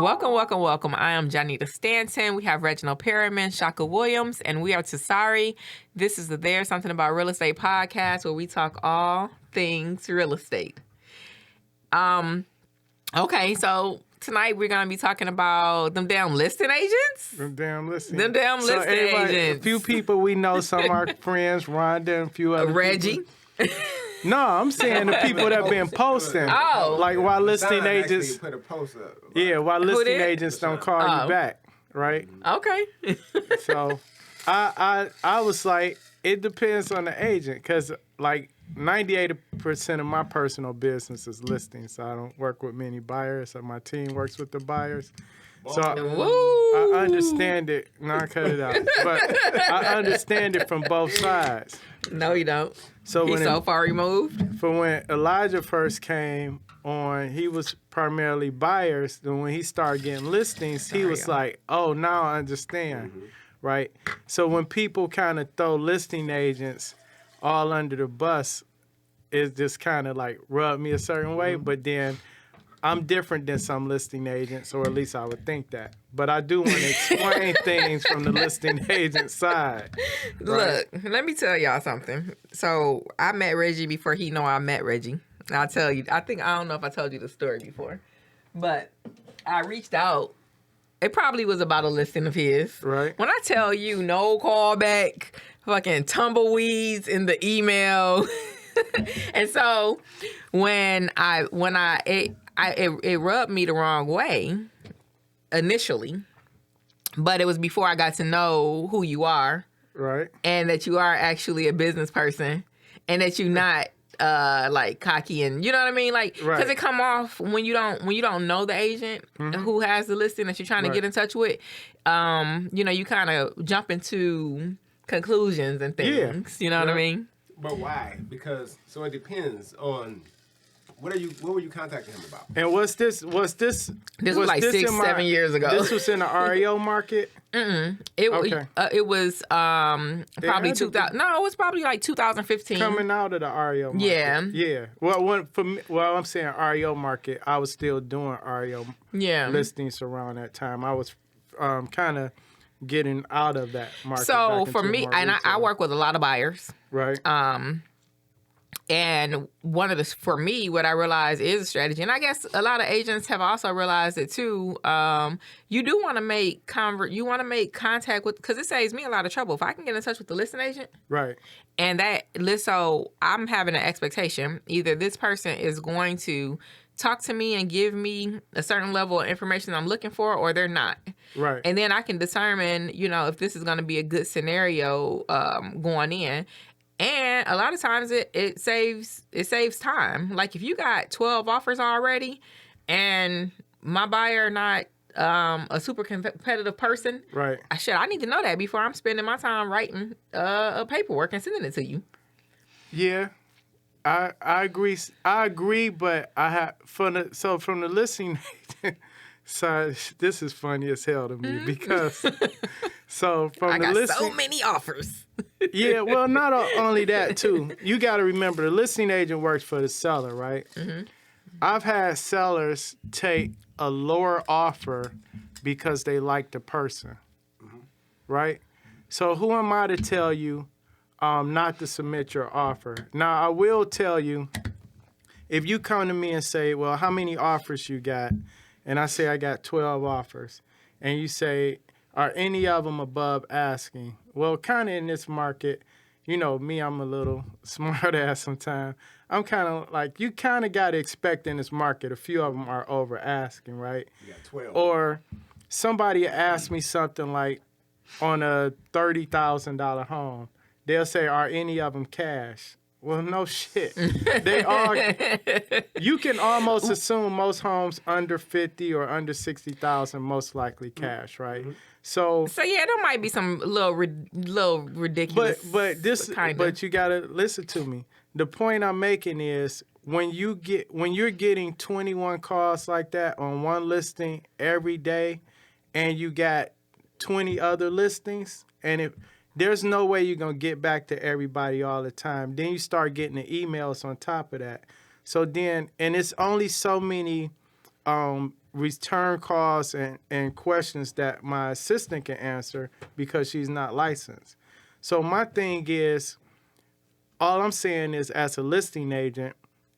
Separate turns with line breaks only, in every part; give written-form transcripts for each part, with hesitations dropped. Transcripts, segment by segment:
Welcome. I am Jonnita Stanton. We have Reginald Perryman, Kashka Williams, and we are TSARE. This is the There's Something About Real Estate podcast where we talk all things real estate. Okay, so tonight we're going to be talking about them damn listing agents.
Them damn listing
agents.
A few people we know, some of our friends, Rhonda and a few other
Reggie.
No, I'm saying the people that have been posting.
Oh.
Like why listing agents
put a post up.
Yeah, why listing agents don't call you back, right?
Okay.
So I was like, it depends on the agent, because like 98% of my personal business is listings. So I don't work with many buyers. So my team works with the buyers. So I understand it. No, I cut it out. But I understand it from both sides.
No, you don't.
So
He's so far removed.
For when Elijah first came on, he was primarily buyers. Then when he started getting listings, he was like, oh, now I understand, right? So when people kind of throw listing agents all under the bus, it just kind of like rubbed me a certain way. But then I'm different than some listing agents, or at least I would think that. But I do want to explain things from the listing agent side. Right?
Look, let me tell y'all something. So I met Reggie before he know I met Reggie. I'll tell you. I don't know if I told you the story before, but I reached out. It probably was about a listing of his.
Right.
When I tell you no callback, fucking tumbleweeds in the email. And so it rubbed me the wrong way initially, but it was before I got to know who you are,
right?
And that you are actually a business person, and that you're not like cocky, and you know what I mean, like because it come off when you don't know the agent who has the listing that you're trying to get in touch with. You kind of jump into conclusions and things. You know what I mean?
But why? Because it depends on what were you contacting him about?
And was this
This was like 6-7 years ago.
This was in the REO market?
It was probably 2000. No, it was probably like 2015.
Coming out of the REO market. Yeah. Well, I'm saying REO market, I was still doing REO listings around that time. I was kind of getting out of that market.
So for me, and I work with a lot of buyers.
Right.
And for me, what I realized is a strategy, and I guess a lot of agents have also realized it too. You do want to make contact with, because it saves me a lot of trouble if I can get in touch with the listing agent.
Right.
And so I'm having an expectation. Either this person is going to talk to me and give me a certain level of information I'm looking for, or they're not.
Right.
And then I can determine, if this is going to be a good scenario going in. And a lot of times it saves time. Like if you got 12 offers already, and my buyer not a super competitive person,
right?
I need to know that before I'm spending my time writing a paperwork and sending it to you.
Yeah, I agree, but I have from the listing agent side, this is funny as hell to me because
I got so many offers.
Yeah, well, not only that too. You got to remember the listing agent works for the seller, right? Mm-hmm. I've had sellers take a lower offer because they like the person, right? So who am I to tell you not to submit your offer? Now, I will tell you, if you come to me and say, well, how many offers you got? And I say I got 12 offers. And you say, are any of them above asking? Well, kind of in this market, me, I'm a little smart ass sometimes. I'm kind of like, you kind of got to expect in this market, a few of them are over asking, right?
You got 12.
Or somebody asked me something like on a $30,000 home. They'll say, are any of them cash? Well, no shit. They are. You can almost assume most homes under 50 or under 60,000 most likely cash, right? Mm-hmm. So
yeah, there might be some little ridiculous.
But you gotta listen to me. The point I'm making is when you're getting 21 calls like that on one listing every day, and you got 20 other listings, and if there's no way you're going to get back to everybody all the time. Then you start getting the emails on top of that. So then, and it's only so many return calls and questions that my assistant can answer because she's not licensed. So my thing is, all I'm saying is, as a listing agent,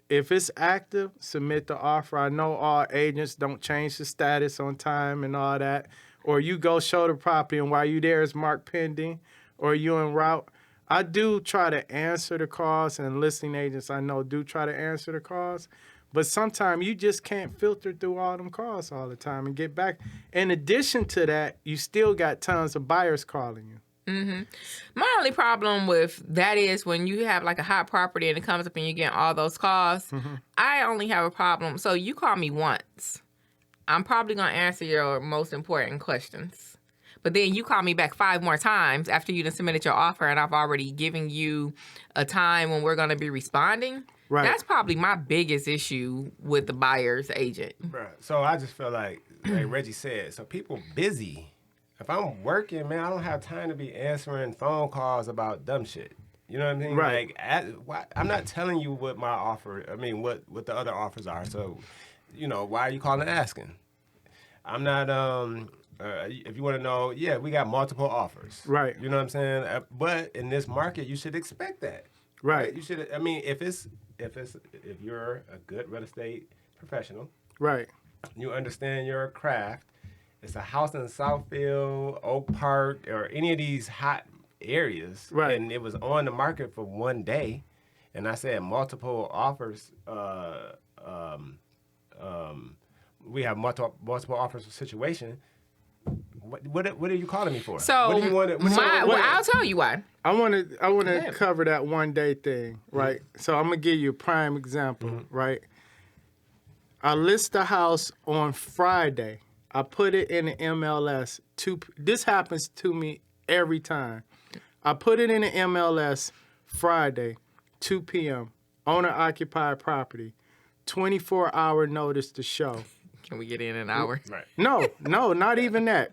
if it's active, submit the offer. I know all agents don't change the status on time and all that. Or you go show the property and while you there is marked pending, or you en route. I do try to answer the calls, and listing agents I know do try to answer the calls. But sometimes you just can't filter through all them calls all the time and get back. In addition to that, you still got tons of buyers calling you.
Mm-hmm. My only problem with that is when you have like a hot property and it comes up and you get all those calls, I only have a problem. So you call me once, I'm probably going to answer your most important questions. But then you call me back 5 more times after you done submitted your offer and I've already given you a time when we're going to be responding. Right. That's probably my biggest issue with the buyer's agent.
Right. So I just feel like Reggie said, so people busy. If I'm working, man, I don't have time to be answering phone calls about dumb shit. You know what I mean?
Right.
I'm not telling you what my offer, what the other offers are. So, why are you calling and asking? I'm not, if you want to know, we got multiple offers.
Right.
You know what I'm saying? But in this market, you should expect that.
Right.
You should, if you're a good real estate professional.
Right.
You understand your craft. It's a house in Southfield, Oak Park, or any of these hot areas.
Right.
And it was on the market for one day. And I said multiple offers. We have multiple offers for situation. What are you calling me for?
So,
what do you want
I'll tell you why.
I want to cover that one day thing, right? So I'm going to give you a prime example, right? I list the house on Friday. I put it in the MLS. This happens to me every time. I put it in the MLS Friday, 2 p.m., owner-occupied property, 24-hour notice to show.
Can we get in an hour?
Right.
No, not even that.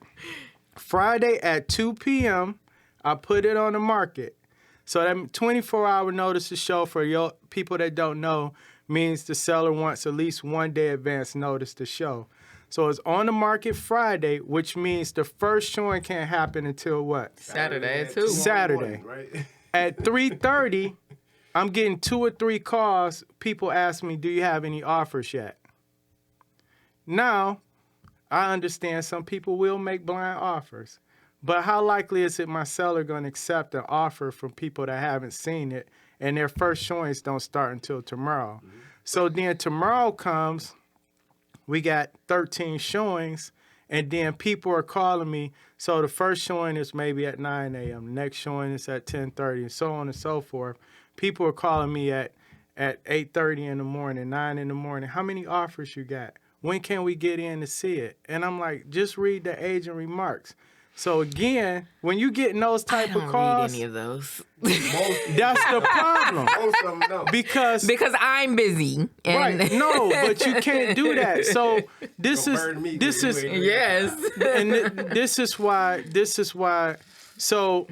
Friday at 2 p.m., I put it on the market. So that 24-hour notice to show, for your people that don't know, means the seller wants at least 1 day advance notice to show. So it's on the market Friday, which means the first showing can't happen until what?
Saturday at 2.
Saturday.
Right.
At 3:30, I'm getting 2 or 3 calls. People ask me, do you have any offers yet? Now, I understand some people will make blind offers. But how likely is it my seller going to accept an offer from people that haven't seen it and their first showings don't start until tomorrow? So then tomorrow comes, we got 13 showings, and then people are calling me. So the first showing is maybe at 9 a.m. The next showing is at 10:30, and so on and so forth. People are calling me at 8:30 in the morning, 9 in the morning. How many offers you got? When can we get in to see it? And I'm like, just read the agent remarks. So again, when you getting those type of calls,
I don't read any of those.
That's the problem.
Most of them don't.
Because I'm busy. And
Right. No, but you can't do that. So this is
yes.
And this is why. So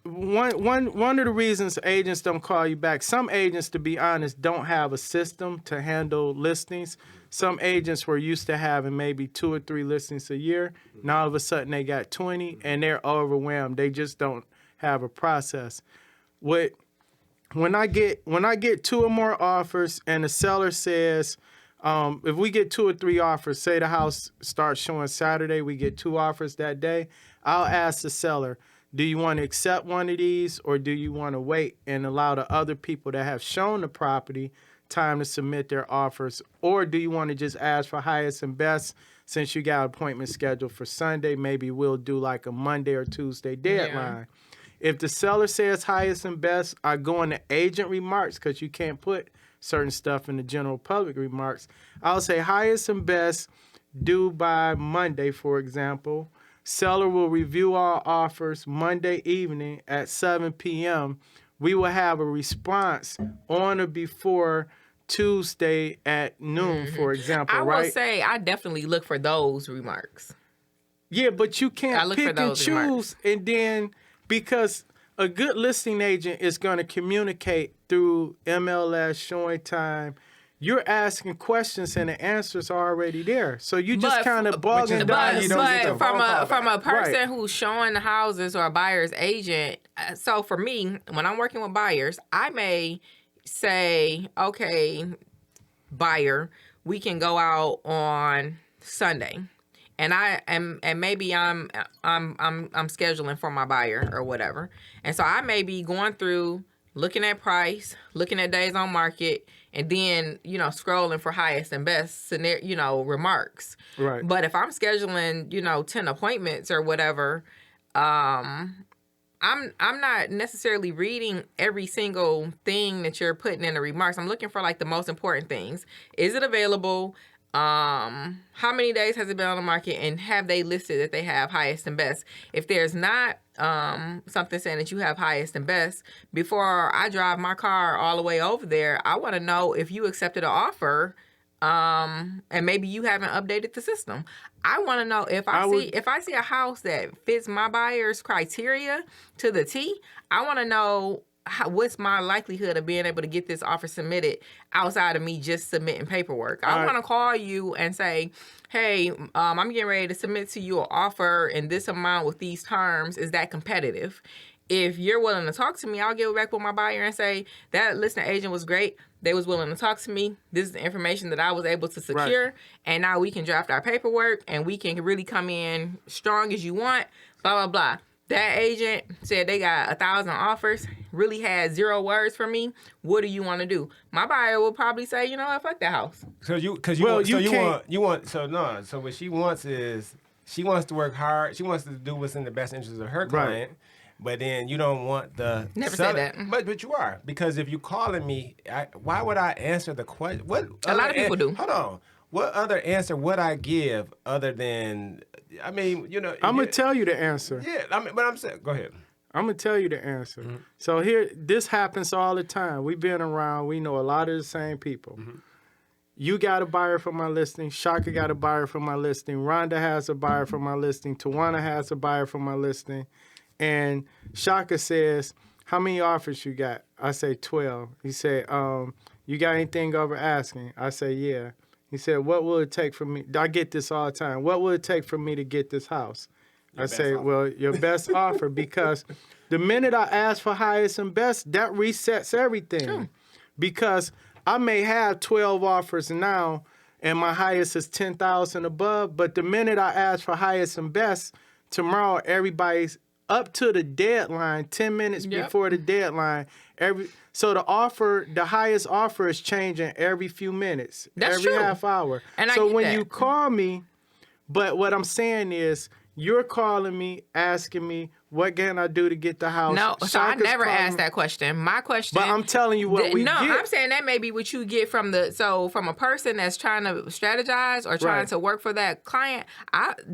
one of the reasons agents don't call you back, some agents, to be honest, don't have a system to handle listings. Some agents were used to having maybe 2 or 3 listings a year. Now all of a sudden they got 20 and they're overwhelmed. They just don't have a process. When I get 2 or more offers and the seller says, if we get 2 or 3 offers, say the house starts showing Saturday, we get 2 offers that day, I'll ask the seller, do you want to accept one of these, or do you want to wait and allow the other people that have shown the property time to submit their offers, or do you want to just ask for highest and best? Since you got an appointment scheduled for Sunday, maybe we'll do like a Monday or Tuesday deadline. Yeah. If the seller says highest and best, I go in the agent remarks, because you can't put certain stuff in the general public remarks. I'll say highest and best due by Monday, for example. Seller will review our offers Monday evening at 7 p.m. We will have a response on or before Tuesday at noon, for example, right?
I will say I definitely look for those remarks.
Yeah, but you can't pick and choose remarks. And then, because a good listing agent is going to communicate through MLS, showing time. you're asking questions and the answers are already there. So you just kind of bogging down.
But from a person who's showing the houses or a buyer's agent, so for me, when I'm working with buyers, I may say, okay, buyer, we can go out on Sunday. And maybe I'm scheduling for my buyer or whatever. And so I may be going through looking at price, looking at days on market, and then, scrolling for highest and best scenario, remarks.
Right.
But if I'm scheduling, 10 appointments or whatever, I'm not necessarily reading every single thing that you're putting in the remarks. I'm looking for like the most important things. Is it available? How many days has it been on the market, and have they listed that they have highest and best? If there's not something saying that you have highest and best, before I drive my car all the way over there, I want to know if you accepted an offer, and maybe you haven't updated the system. I want to know if I see a house that fits my buyer's criteria to the T. I want to know what's my likelihood of being able to get this offer submitted outside of me just submitting paperwork. I want to call you and say, hey, I'm getting ready to submit to you an offer in this amount with these terms. Is that competitive? If you're willing to talk to me, I'll get back with my buyer and say, that listing agent was great. They was willing to talk to me. This is the information that I was able to secure. Right. And now we can draft our paperwork and we can really come in strong as you want, blah, blah, blah. That agent said they got 1,000 offers, really had 0 words for me. What do you want to do? My buyer will probably say, fuck that house.
So what she wants is, she wants to work hard. She wants to do what's in the best interest of her client. Right. But then you don't want the
never say that.
But you are, because if you calling me, why would I answer the question? What
a lot of people do.
Hold on. What other answer would I give other than? I'm
gonna tell you the answer.
Yeah, but I'm saying, go ahead.
I'm gonna tell you the answer. Mm-hmm. So this happens all the time. We've been around. We know a lot of the same people. Mm-hmm. You got a buyer for my listing. Shaka got a buyer for my listing. Rhonda has a buyer for my listing. Tawana has a buyer for my listing. And Shaka says, how many offers you got? I say 12. He said, you got anything over asking? I say, yeah. He said, what will it take for me? I get this all the time. What will it take for me to get this house? I say, well, your best offer, because the minute I ask for highest and best, that resets everything. Sure. Because I may have 12 offers now, and my highest is 10,000 above, but the minute I ask for highest and best, tomorrow everybody's up to the deadline, 10 minutes before the deadline. So the highest offer is changing every few minutes, every half hour. And so when you call me, but what I'm saying is, you're calling me, asking me, what can I do to get the house?
No, so I never asked that question. My question...
But I'm telling you what we get. No,
I'm saying that may be what you get from from a person that's trying to strategize or trying to work for that client.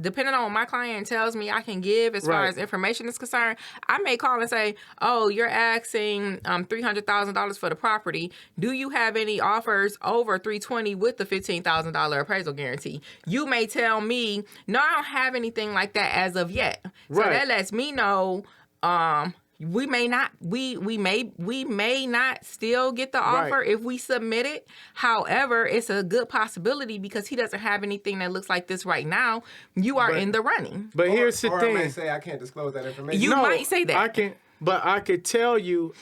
Depending on what my client tells me I can give as far as information is concerned, I may call and say, oh, you're asking $300,000 for the property. Do you have any offers over $320,000 with the $15,000 appraisal guarantee? You may tell me, no, I don't have anything like that as of yet. So that lets me know we may not still get the offer if we submit it. However, it's a good possibility because he doesn't have anything that looks like this right now. You are in the running.
But here's the thing.
I might say I can't disclose that information.
You might say that.
I could tell you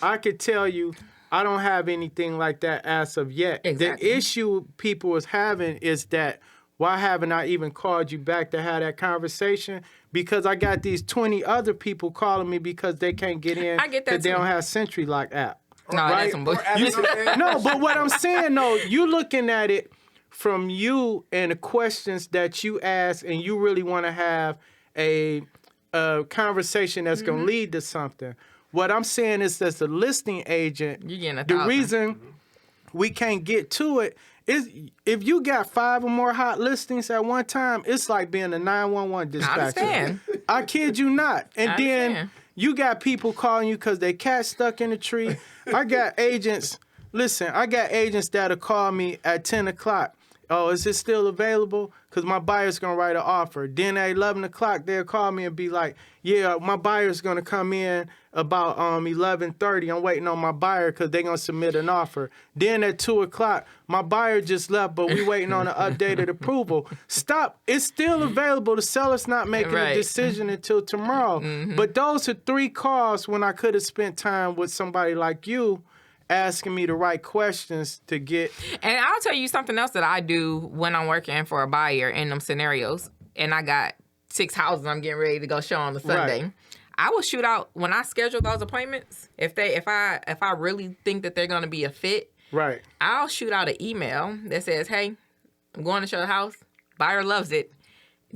I don't have anything like that as of yet.
Exactly.
The issue people is having is that, why haven't I even called you back to have that conversation? Because I got these 20 other people calling me because they can't get in.
I get that
because they don't have SentryLock app.
No, that's some bullshit.
No, but what I'm saying, you looking at it from you and the questions that you ask, and you really want to have a conversation that's going to lead to something. What I'm saying is, as a listing agent, the reason we can't get to it is if you got 5 or more hot listings at one time, it's like being a 911 dispatcher. I understand. I kid you not. And then you got people calling you because they cat stuck in a tree. I got agents that'll call me at 10 o'clock. oh, is it still available? Because my buyer's going to write an offer. Then at 11 o'clock, they'll call me and be like, yeah, my buyer's going to come in about 11:30. I'm waiting on my buyer because they're going to submit an offer. Then at 2 o'clock, my buyer just left, but we waiting on an updated approval. Stop. It's still available. The seller's not making a decision until tomorrow. But those are 3 calls when I could have spent time with somebody like you asking me the right questions to get.
And I'll tell you something else that I do when I'm working for a buyer in them scenarios, and I got 6 houses I'm getting ready to go show on the Sunday. Right. I will shoot out when I schedule those appointments. If I really think that they're going to be a fit,
right,
I'll shoot out an email that says, "Hey, I'm going to show the house. Buyer loves it.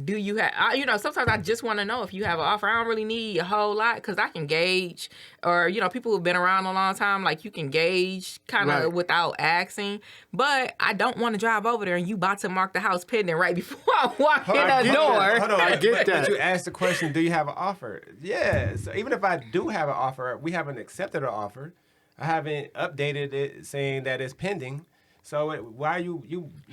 Do you have, sometimes I just want to know if you have an offer. I don't really need a whole lot because I can gauge, or, people who've been around a long time, like you can gauge kind of without asking. But I don't want to drive over there and you about to mark the house pending right before I walk in the door.
Hold on.
I get that.
But you asked the question, do you have an offer? Yeah. So even if I do have an offer, we haven't accepted an offer. I haven't updated it saying that it's pending. So why you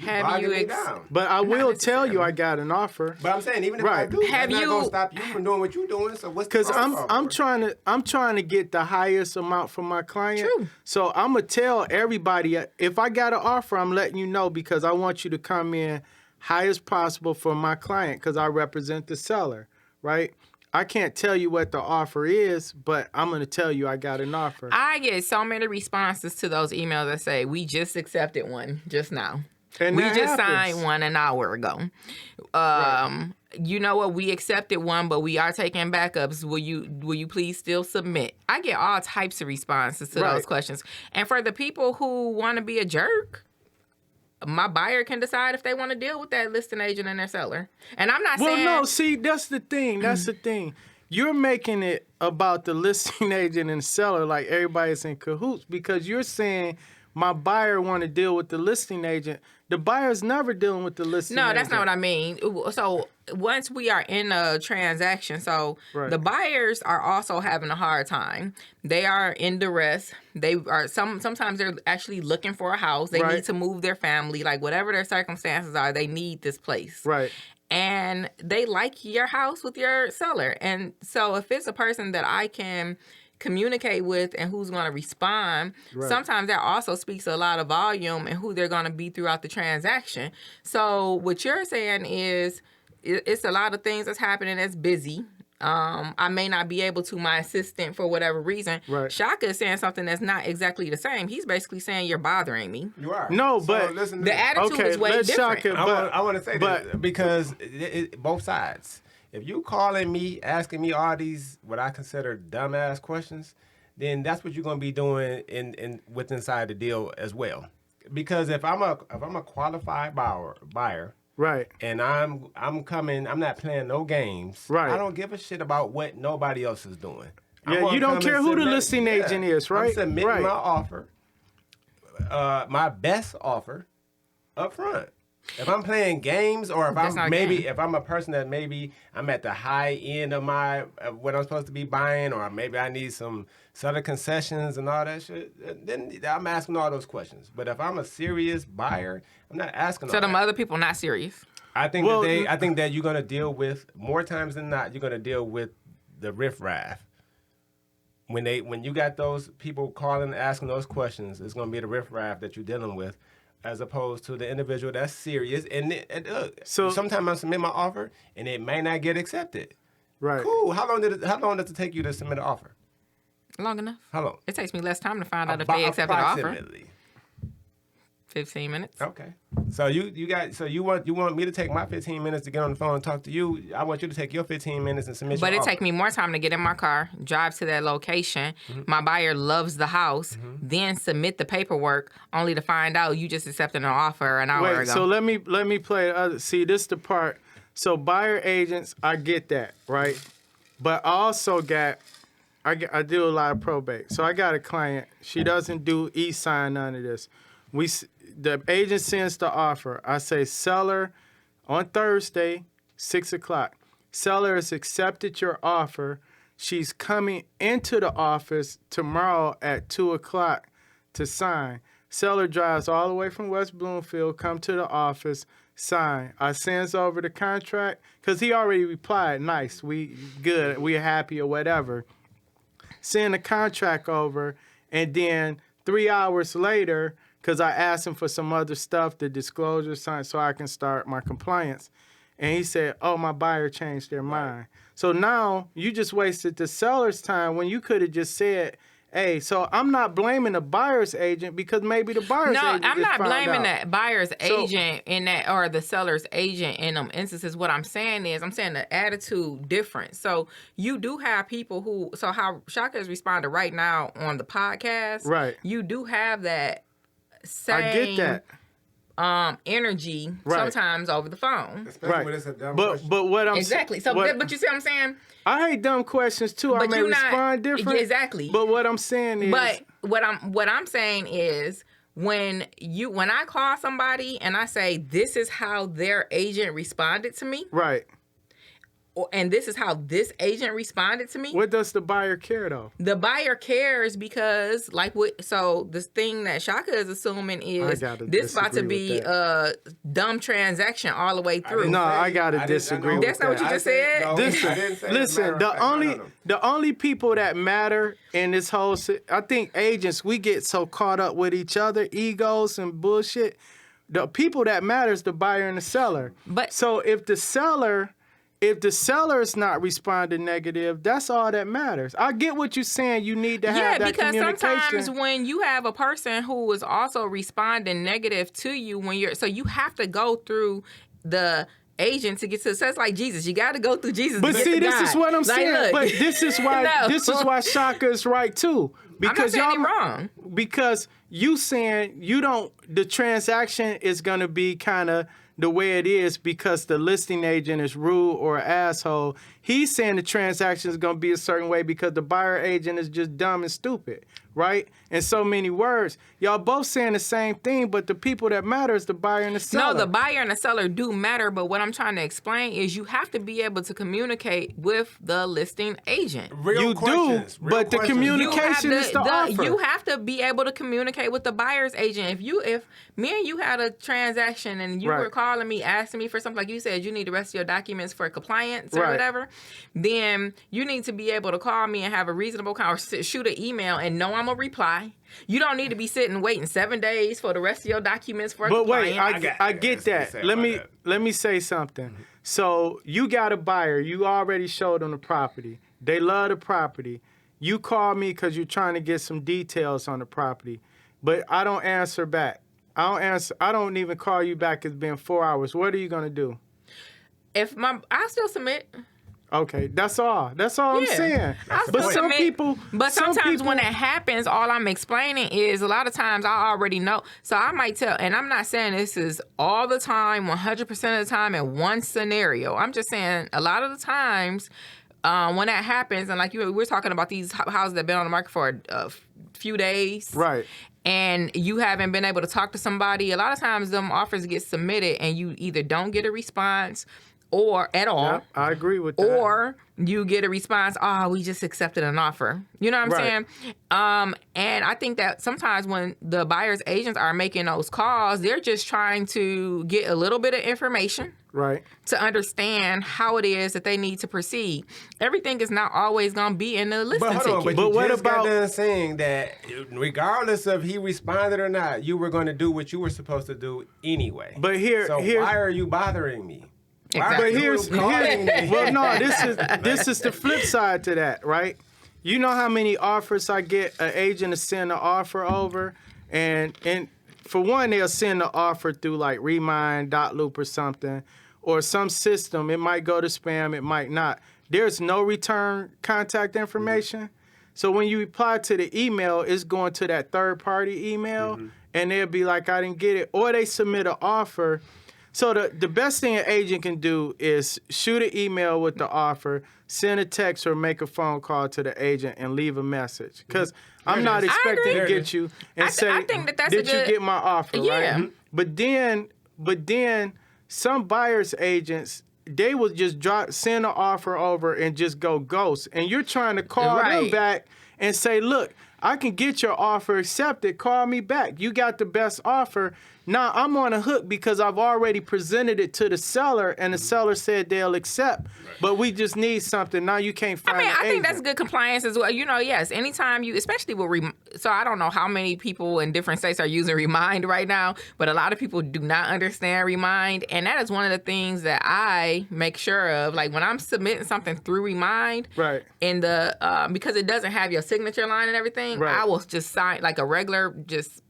bogging me down?
But I will tell you I got an offer.
But I'm saying even if I do, that's not gonna stop you from doing what you're doing. So what's the problem?
Because I'm trying to get the highest amount from my client.
True.
So I'm gonna tell everybody if I got an offer, I'm letting you know because I want you to come in highest possible for my client because I represent the seller, right? I can't tell you what the offer is, but I'm going to tell you I got an offer.
I get so many responses to those emails that say, we just accepted one just now.
And
we just signed one an hour ago.
Right.
You know what? We accepted one, but we are taking backups. Will you please still submit? I get all types of responses to those questions. And for the people who want to be a jerk, my buyer can decide if they want to deal with that listing agent and their seller. And I'm not saying...
Well, no, see, that's the thing. That's the thing. You're making it about the listing agent and seller like everybody's in cahoots because you're saying my buyer want to deal with the listing agent. The buyer's never dealing with the listing agent.
No, that's not what I mean. So once we are in a transaction, the buyers are also having a hard time. They are in duress. They are sometimes they're actually looking for a house. They need to move their family, like whatever their circumstances are, they need this place.
Right.
And they like your house with your seller. And so if it's a person that I can communicate with and who's going to respond, sometimes that also speaks a lot of volume and who they're going to be throughout the transaction. So what you're saying is it's a lot of things that's happening that's busy. I may not be able to, my assistant, for whatever reason.
Right.
Shaka is saying something that's not exactly the same. He's basically saying you're bothering me.
You are.
No, but
listen,
the attitude is way different.
Shaka,
I want to say this because both sides. If you calling me, asking me all these what I consider dumbass questions, then that's what you're gonna be doing inside the deal as well. Because if I'm a qualified buyer,
right,
and I'm coming, I'm not playing no games.
Right.
I don't give a shit about what nobody else is doing.
Yeah, you don't care who the listing agent is, right?
I'm submitting my offer, my best offer, up front. If I'm playing games, or if I'm a person that maybe I'm at the high end of what I'm supposed to be buying, or maybe I need some seller concessions and all that shit, then I'm asking all those questions. But if I'm a serious buyer, I'm not asking.
So them other people not serious.
I think that you're gonna deal with more times than not. You're gonna deal with the riffraff. When you got those people calling, asking those questions, it's gonna be the riffraff that you're dealing with, as opposed to the individual that's serious. And so sometimes I submit my offer and it may not get accepted.
Right.
Cool. How long does it take you to submit an offer?
Long enough.
How long?
It takes me less time to find out if they accept an offer.
Approximately.
15 minutes.
Okay. So you want me to take my 15 minutes to get on the phone and talk to you. I want you to take your 15 minutes and submit your offer.
But it take me more time to get in my car, drive to that location. Mm-hmm. My buyer loves the house, then submit the paperwork, only to find out you just accepted an offer an hour ago.
So let me play the other. See, this is the part. So buyer agents, I get that, right? But I also I do a lot of probate. So I got a client. She doesn't do e-sign, none of this. The agent sends the offer. I say, seller, on Thursday, 6 o'clock. Seller has accepted your offer. She's coming into the office tomorrow at 2 o'clock to sign. Seller drives all the way from West Bloomfield, come to the office, sign. I sends over the contract because he already replied, nice, we good, we're happy or whatever. Send the contract over, and then 3 hours later, because I asked him for some other stuff, the disclosure sign, so I can start my compliance. And he said, oh, my buyer changed their mind. So now you just wasted the seller's time when you could have just said, hey, so I'm not blaming the buyer's agent because maybe the buyer's agent
I'm not blaming
out.
the buyer's agent in that or the seller's agent in them instances. What I'm saying is I'm saying the attitude different. So you do have people who, so how Shaka has responded right now on the podcast,
right?
You do have that same
I get that.
Energy
right.
sometimes over the phone.
Especially
right.
when it's a dumb
but
question.
But what I'm
exactly. So but you see what I'm saying?
I hate dumb questions too. I may respond different.
Exactly.
But what I'm saying is
But what I'm saying is when I call somebody and I say this is how their agent responded to me.
Right.
And this is how this agent responded to me.
What does the buyer care though?
The buyer cares because, so this thing that Shaka is assuming is this about to be a dumb transaction all the way through.
I gotta disagree with that.
That's not what you just said?
No,
Listen, the only people that matter in this whole, I think agents, we get so caught up with each other, egos and bullshit. The people that matter is the buyer and the seller.
But
so if the seller is not responding negative, that's all that matters. I get what you're saying. You need to have that communication.
Yeah, because sometimes when you have a person who is also responding negative to you, so you have to go through the agent to get to. So it's like Jesus. You got to go through Jesus.
But
to
see,
get to
this
God.
is what I'm saying.
Look.
But this is why this is why Shaka is right too. Because
I'm not saying wrong.
Because you saying the transaction is gonna be kind of the way it is because the listing agent is rude or an asshole. He's saying the transaction is going to be a certain way because the buyer agent is just dumb and stupid, right? In so many words. Y'all both saying the same thing, but the people that matter is the buyer and the seller.
No, the buyer and the seller do matter, but what I'm trying to explain is you have to be able to communicate with the listing agent.
You do, but the communication is the offer.
You have to be able to communicate with the buyer's agent. If me and you had a transaction and you were calling me, asking me for something, like you said, you need the rest of your documents for compliance or whatever, then you need to be able to call me and have a reasonable or shoot an email and know I'm going to reply. You don't need to be sitting waiting 7 days for the rest of your documents for compliance.
But wait, I get that. Let me say something. Mm-hmm. So you got a buyer. You already showed them the property. They love the property. You call me because you're trying to get some details on the property, but I don't answer back. I don't even call you back. It's been 4 hours. What are you gonna do?
I still submit.
Okay, that's all. That's all I'm saying.
But sometimes when it happens, all I'm explaining is a lot of times I already know. So I might tell, and I'm not saying this is all the time, 100% of the time in one scenario. I'm just saying a lot of the times when that happens, and like we're talking about these houses that have been on the market for a few days.
Right.
And you haven't been able to talk to somebody. A lot of times them offers get submitted and you either don't get a response or at all.
Yep, I agree with that.
Or you get a response, we just accepted an offer. You know what I'm saying? And I think that sometimes when the buyer's agents are making those calls, they're just trying to get a little bit of information.
Right.
To understand how it is that they need to proceed. Everything is not always going to be in the listing ticket.
But what about them saying that regardless of he responded or not, you were going to do what you were supposed to do anyway?
But
why are you bothering me?
Exactly.
But here's well, no, this is the flip side to that, right? You know how many offers I get an agent to send an offer over, and for one, they'll send the offer through like Remind, Dotloop or something, or some system. It might go to spam, it might not. There's no return contact information. Mm-hmm. So when you reply to the email, it's going to that third-party email, and they'll be like, I didn't get it. Or they submit an offer. So the best thing an agent can do is shoot an email with the offer, send a text or make a phone call to the agent and leave a message. Because I'm not expecting to get you and say, did you get my offer, right? But then some buyer's agents, they will just send an offer over and just go ghost. And you're trying to call them back and say, look, I can get your offer accepted. Call me back. You got the best offer. Now I'm on a hook because I've already presented it to the seller, and the seller said they'll accept. But we just need something. Now you can't find.
I think
agent.
that's good compliance as well. Yes, anytime you, especially with so I don't know how many people in different states are using Remind right now, but a lot of people do not understand Remind, and that is one of the things that I make sure of. Like when I'm submitting something through Remind,
right?
In the because it doesn't have your signature line and everything, right. I will just sign like a regular just.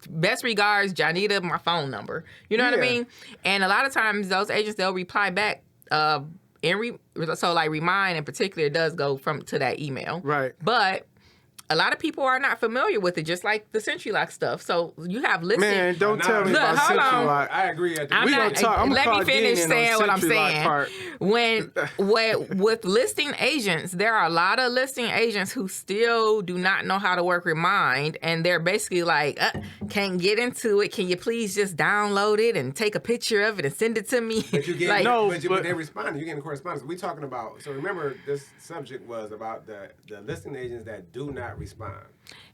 Best regards, Jonnita, my phone number. You know what I mean? And a lot of times those agents, they'll reply back. So like Remind in particular does go to that email.
Right.
But a lot of people are not familiar with it, just like the Century Lock stuff. So you have listing.
Man, don't tell me about Century Lock.
I agree.
Let me finish saying what I'm saying. With listing agents, there are a lot of listing agents who still do not know how to work Remind, and they're basically like, can't get into it. Can you please just download it and take a picture of it and send it to me?
But you get but they responded. You're getting correspondence. We're talking about. So remember, this subject was about the listing agents that do not respond.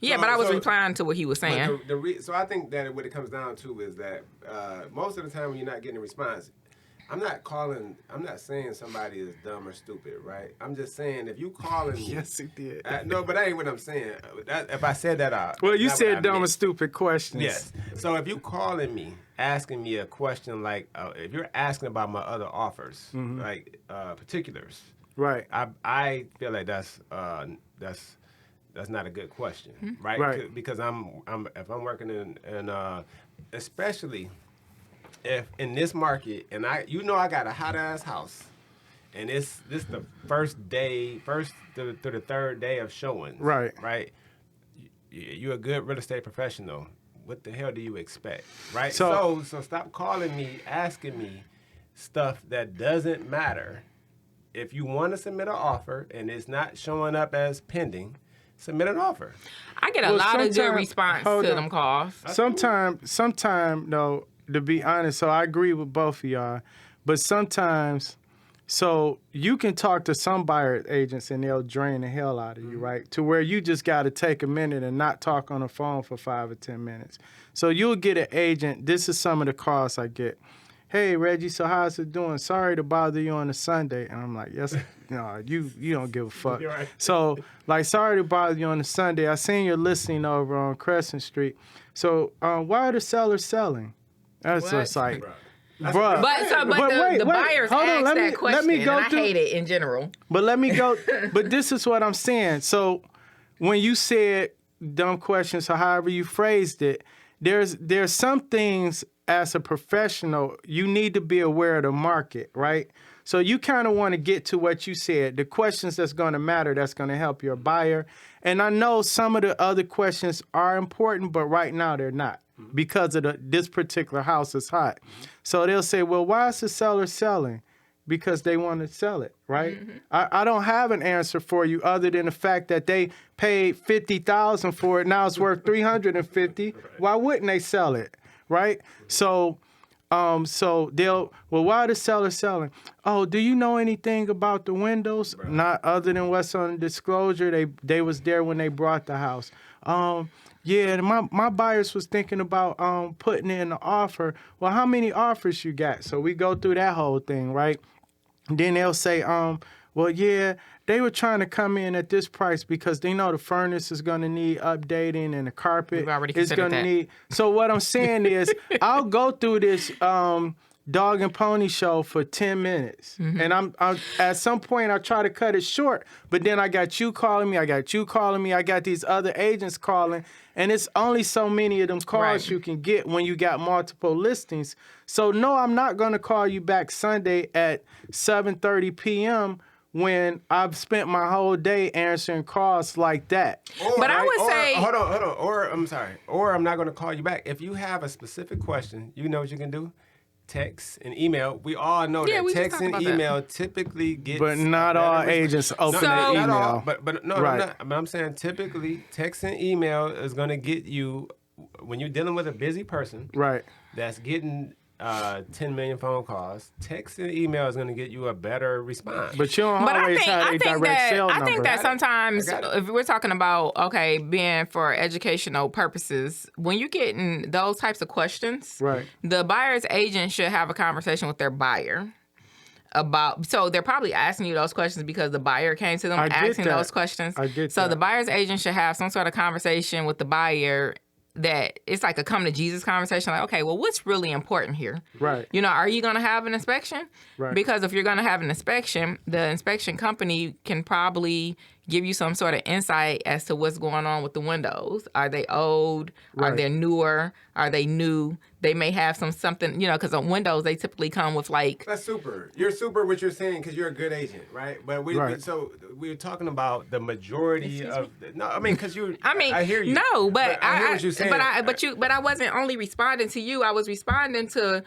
Yeah, but I was replying to what he was saying.
So I think that what it comes down to is that most of the time when you're not getting a response, I'm not saying somebody is dumb or stupid, right? I'm just saying if you calling me.
Yes, he did.
No, but that ain't what I'm saying. If I said that out.
Well, you said dumb or stupid questions.
Yes. So if you calling me, asking me a question like, if you're asking about my other offers, like particulars. Right. I feel like that's not a good question, right? Right. Because if I'm working in especially if in this market, and I got a hot ass house, and this the first to the third day of showing, right? Right. You're a good real estate professional. What the hell do you expect, right? So stop calling me, asking me stuff that doesn't matter. If you want to submit an offer and it's not showing up as pending, submit an offer.
I get a lot of good response to them calls.
Sometime, though, to be honest, so I agree with both of y'all, but sometimes, so you can talk to some buyer agents and they'll drain the hell out of you, right? To where you just got to take a minute and not talk on the phone for 5 or 10 minutes. So you'll get an agent. This is some of the calls I get. Hey, Reggie, so how's it doing? Sorry to bother you on a Sunday. And I'm like, yes, no, you don't give a fuck. Right. So, like, sorry to bother you on a Sunday. I seen your listing over on Crescent Street. So, why are the sellers selling? That's just like, bruh.
But the buyers ask that question, and I hate it in general.
But let me go. But this is what I'm saying. So, when you said dumb questions or however you phrased it, there's some things as a professional, you need to be aware of the market, right? So you kind of want to get to what you said, the questions that's going to matter, that's going to help your buyer. And I know some of the other questions are important, but right now they're not because of this particular house is hot. So they'll say, well, why is the seller selling? Because they want to sell it, right? Mm-hmm. I don't have an answer for you other than the fact that they paid $50,000 for it. Now it's worth $350,000. Why wouldn't they sell it? Right? So they'll, well, why are the sellers selling? Oh, do you know anything about the windows? Right. Not other than what's on the disclosure. They was there when they brought the house. Yeah, my buyers was thinking about putting in an offer. Well, how many offers you got? So we go through that whole thing, right? And then they'll say, well, yeah, they were trying to come in at this price because they know the furnace is going to need updating and the carpet is going to need. So what I'm saying is I'll go through this dog and pony show for 10 minutes. Mm-hmm. And I'm at some point I try to cut it short, but then I got you calling me. I got these other agents calling. And it's only so many of them calls you can get when you got multiple listings. So no, I'm not going to call you back Sunday at 7:30 p.m. when I've spent my whole day answering calls like that.
But I would say...
Hold on. Or I'm not going to call you back. If you have a specific question, you know what you can do? Text and email. We all know that text and email typically gets...
But not all agents open their email.
All, but no, right. I'm saying typically text and email is going to get you, when you're dealing with a busy person,
right,
that's getting 10 million phone calls. Text and email is going to get you a better response.
But you don't always have a direct sales number.
I think that sometimes, if we're talking about, being for educational purposes, when you're getting those types of questions,
right, the
buyer's agent should have a conversation with their buyer. So they're probably asking you those questions because the buyer came to them asking those questions.
I get
so
that.
The buyer's agent should have some sort of conversation with the buyer that it's like a come to Jesus conversation. Like, okay, well, what's really important here?
Right.
Are you going to have an inspection?
Right.
Because if you're going to have an inspection, the inspection company can probably give you some sort of insight as to what's going on with the windows. Are they old?
Right.
Are they newer? Are they new? They may have something, because on windows, they typically come with like...
That's super. You're super what you're saying because you're a good agent, right? But we're talking about the majority of... No, I mean, because you... I hear you.
No, but
I hear what you're saying.
But I wasn't only responding to you. I was responding to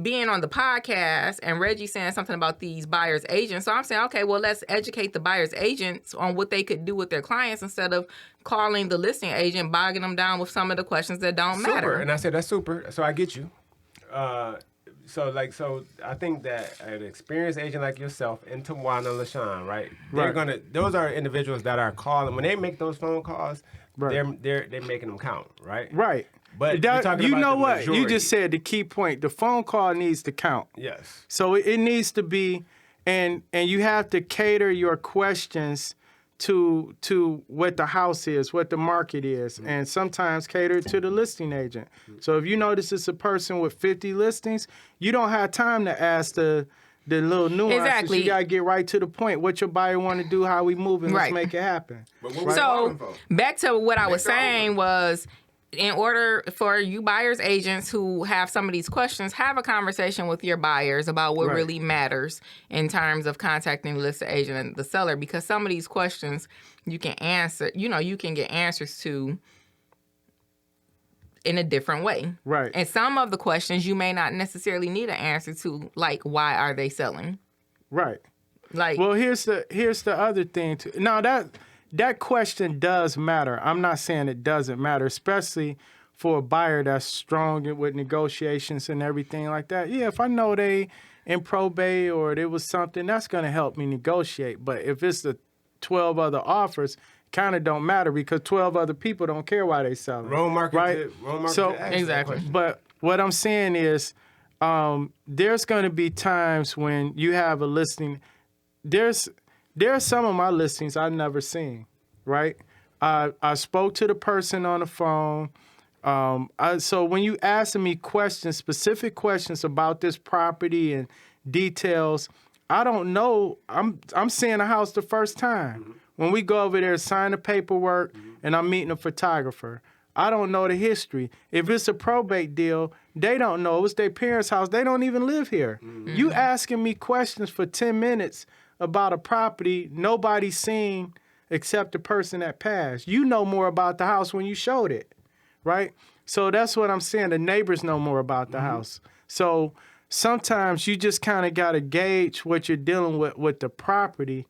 being on the podcast and Reggie saying something about these buyer's agents. So I'm saying, okay, well, let's educate the buyer's agents on what they could do with their clients instead of calling the listing agent, bogging them down with some of the questions that don't matter.
And I said, that's super. So I get you. So I think that an experienced agent like yourself and Tawana LaShawn, right? Those are individuals that are calling. When they make those phone calls, they're making them count, right?
Right.
But
you know what? You just said the key point. The phone call needs to count.
Yes.
So it needs to be, and you have to cater your questions to what the house is, what the market is, and sometimes cater to the listing agent. So if you notice it's a person with 50 listings, you don't have time to ask the little nuances.
Exactly.
You got to get right to the point. What your buyer want to do, how we moving, let's make it happen.
But what
so back to what I was saying was, in order for you buyers agents who have some of these questions, have a conversation with your buyers about what really matters in terms of contacting the listing agent and the seller, because some of these questions you can answer, you can get answers to in a different way.
Right.
And some of the questions you may not necessarily need an answer to, like, why are they selling?
Right.
Like,
well, here's the other thing too. Now that question does matter. I'm not saying it doesn't matter, especially for a buyer that's strong with negotiations and everything like that. Yeah, if I know they in probate or there was something, that's going to help me negotiate. But if it's the 12 other offers, kind of don't matter because 12 other people don't care why they sell it.
Wrong market.
Right? So
exactly.
But what I'm saying is there's going to be times when you have a listing. There's some of my listings I've never seen, right? I spoke to the person on the phone. So when you asking me questions, specific questions about this property and details, I don't know. I'm seeing a house the first time. Mm-hmm. When we go over there, sign the paperwork, and I'm meeting a photographer. I don't know the history. If it's a probate deal, they don't know. It was their parents' house. They don't even live here. Mm-hmm. You asking me questions for 10 minutes about a property nobody's seen except the person that passed. You know more about the house when you showed it, right? So that's what I'm saying. The neighbors know more about the house. So sometimes you just kind of got to gauge what you're dealing with the property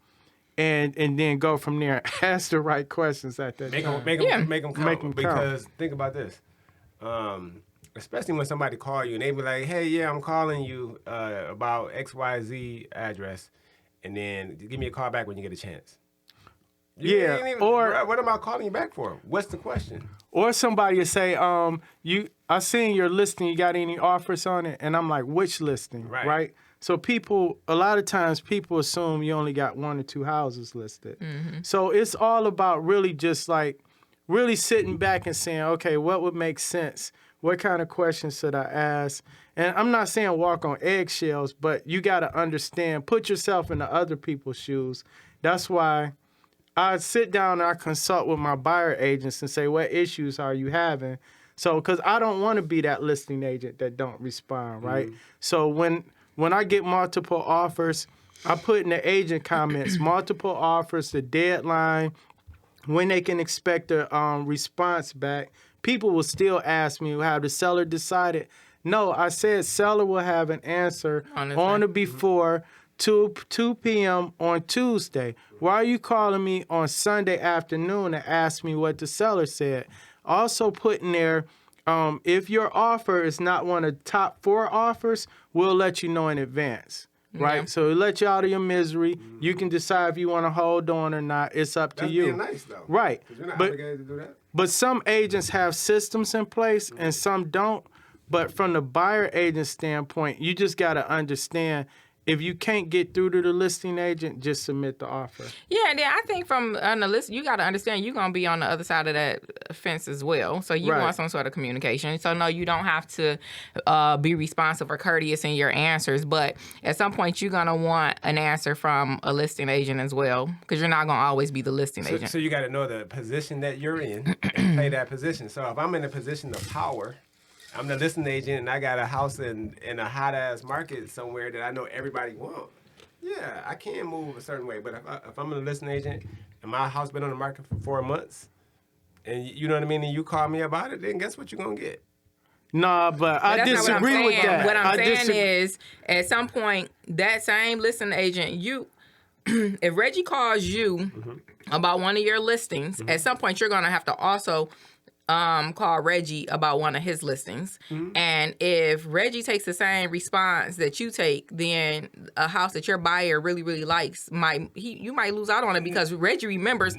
and then go from there. Ask the right questions at that time.
Make them count. Because think about this. Especially when somebody call you and they be like, hey, yeah, I'm calling you about XYZ address. And then give me a call back when you get a chance.
Or
what am I calling you back for? What's the question?
Or somebody will say, I seen your listing. You got any offers on it? And I'm like, which listing? Right? So a lot of times people assume you only got 1 or 2 houses listed. Mm-hmm. So it's all about really just like really sitting back and saying, okay, what would make sense? What kind of questions should I ask? And I'm not saying walk on eggshells, but you got to understand, put yourself in the other people's shoes. That's why I sit down and I consult with my buyer agents and say, what issues are you having? So, because I don't want to be that listing agent that don't respond, right? Mm-hmm. So when I get multiple offers, I put in the agent comments, multiple offers, the deadline, when they can expect a response back. People will still ask me, have the seller decided? No, I said seller will have an answer on or before 2 p.m. on Tuesday. Why are you calling me on Sunday afternoon to ask me what the seller said? Also put in there, if your offer is not one of the top 4 offers, we'll let you know in advance. Right, so it let you out of your misery. You can decide if you want to hold on or not. It's up to you.
That's being nice, though.
Right,
Because you're not obligated to do that.
But some agents have systems in place and some don't. But from the buyer agent standpoint, you just got to understand, if you can't get through to the listing agent, just submit the offer.
Yeah, and then I think from on the list, you got to understand you're going to be on the other side of that fence as well. So you want some sort of communication. So no, you don't have to be responsive or courteous in your answers. But at some point, you're going to want an answer from a listing agent as well, because you're not going to always be the listing agent.
So you got to know the position that you're in and play that position. So if I'm in a position of power, I'm the listing agent and I got a house in a hot ass market somewhere that I know everybody wants. Yeah, I can move a certain way. But if I'm a listing agent and my house been on the market for 4 months, and you know what I mean, and you call me about it, then guess what you're gonna get?
Nah, but I disagree with that.
What I'm saying is, at some point, that same listing agent, if Reggie calls you about one of your listings, at some point you're gonna have to also call Reggie about one of his listings. And if Reggie takes the same response that you take, then a house that your buyer really, really likes, you might lose out on it, because Reggie remembers,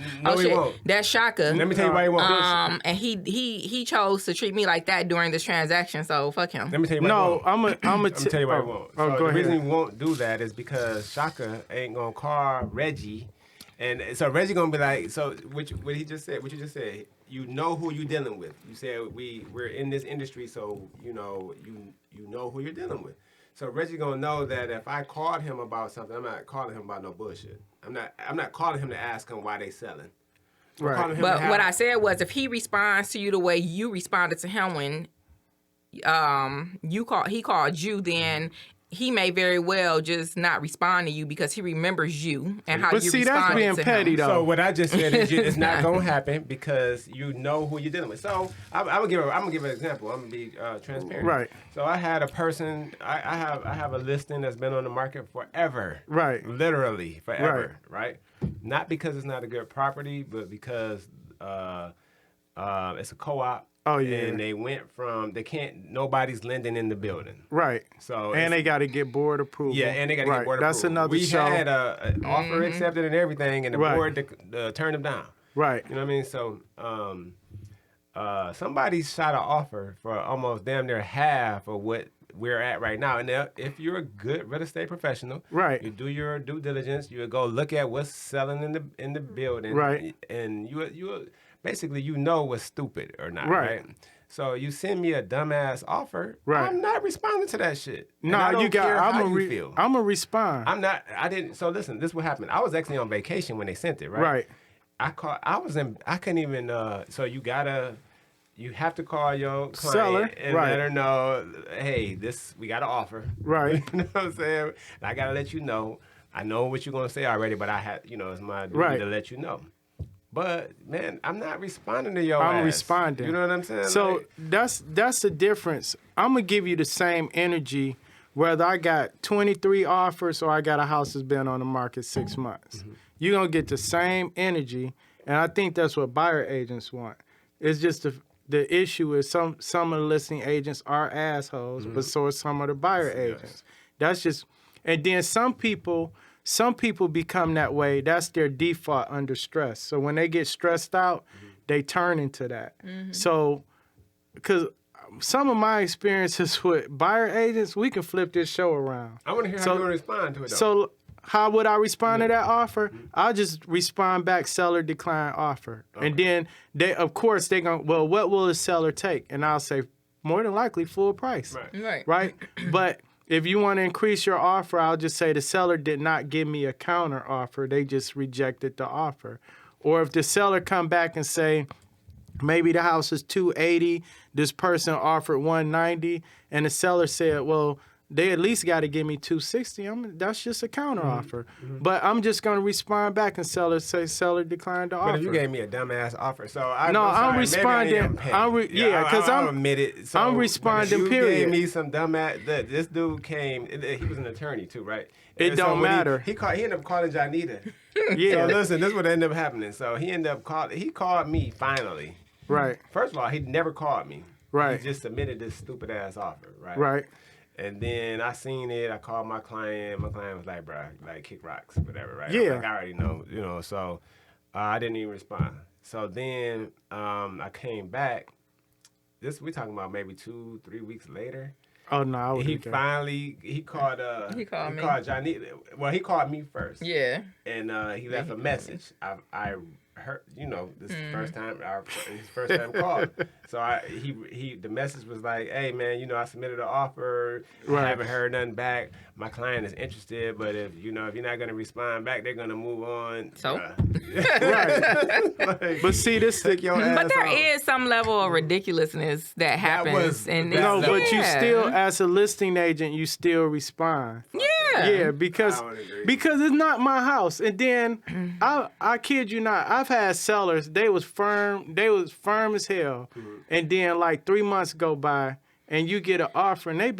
that's Shaka.
Let me tell you why he won't.
And he chose to treat me like that during this transaction, so fuck him.
Let me tell you why he won't.
I'm gonna
tell you why he won't.
Oh,
So
go
the
ahead.
reason he won't do that is because Shaka ain't gonna call Reggie. And so Reggie gonna be like, so what you just said, you know who you dealing with. You said we're in this industry, so you know who you're dealing with. So Reggie gonna know that if I called him about something, I'm not calling him about no bullshit. I'm not calling him to ask him why they selling.
Right.
But what I said was, if he responds to you the way you responded to him when he called you, then he may very well just not respond to you because he remembers you and how you responded to him.
But see, that's being petty, though.
So what I just said is it's not gonna happen because you know who you're dealing with. So I'm gonna give an example. I'm gonna be transparent.
Right.
So I had a person. I have a listing that's been on the market forever.
Right.
Literally forever. Right. Not because it's not a good property, but because it's a co-op.
Oh, yeah.
And they went from nobody's lending in the building.
Right.
So
and they got to get board approval.
Yeah, and they got to get board approval.
That's another
we
show.
We had an offer accepted and everything, and the board turned them down.
Right.
You know what I mean? So somebody shot an offer for almost damn near half of what we're at right now. And if you're a good real estate professional,
right,
you do your due diligence. You go look at what's selling in the building,
right,
and you basically you know what's stupid or not, right? So you send me a dumbass offer, right? I'm not responding to that shit.
No, you got. I'm gonna respond.
I'm not. I didn't. So listen, this is what happened. I was actually on vacation when they sent it, right?
Right.
I couldn't even. So you have to call your client
seller
and let her know, hey, we got an offer.
Right.
You know what I'm saying? And I gotta let you know. I know what you're gonna say already, but it's my duty to let you know. But man, I'm not responding to your ass.
I'm responding.
You know what I'm saying?
So that's the difference. I'm gonna give you the same energy whether I got 23 offers or I got a house that's been on the market 6 months. Mm-hmm. You're gonna get the same energy, and I think that's what buyer agents want. It's just the issue is some of the listing agents are assholes, but so are some of the buyer agents. That's just, and then some people become that way. That's their default under stress. So when they get stressed out, they turn into that. Mm-hmm. So, because some of my experiences with buyer agents, we can flip this show around.
I want to hear how you want to respond to it, though.
So how would I respond to that offer? I'll just respond back, seller decline offer. Okay. And then, they're going, well, what will the seller take? And I'll say, more than likely, full price. Right? But if you want to increase your offer, I'll just say the seller did not give me a counter offer. They just rejected the offer. Or if the seller come back and say, maybe the house is $280, this person offered $190, and the seller said, well, they at least got to give me $260. That's just a counter offer. Mm-hmm. But I'm just going to respond back and seller declined the offer.
But if you gave me a dumbass offer, so
I'm responding. Because I'm
admit it. So
I'm responding.
You
period.
gave me some dumbass. This dude came. He was an attorney too, right?
It don't matter.
He ended up calling Jonnita. Yeah. So listen, this is what ended up happening. So he called me finally.
Right.
First of all, he never called me.
Right.
He just submitted this stupid ass offer, right?
Right.
And then I seen it. I called my client. My client was like, "Bro, like kick rocks, whatever." Right?
Yeah.
I'm like, I already know, So I didn't even respond. So then I came back. We talking about maybe 2-3 weeks later.
Oh no, I
He called me. He called Jonnita. Well, he called me first.
Yeah.
And he left a message. I heard, this is his first time call. So the message was like, "Hey man, I submitted an offer.
Right.
I haven't heard nothing back. My client is interested, but if you're not gonna respond back, they're gonna move on."
So,
right. But see, this
take your ass
but there
off.
is some level of ridiculousness that happens,
but you still, as a listing agent, you still respond. Yeah, because it's not my house. And then I kid you not, I've had sellers, they was firm as hell. Mm-hmm. And then like 3 months go by and you get an offer and you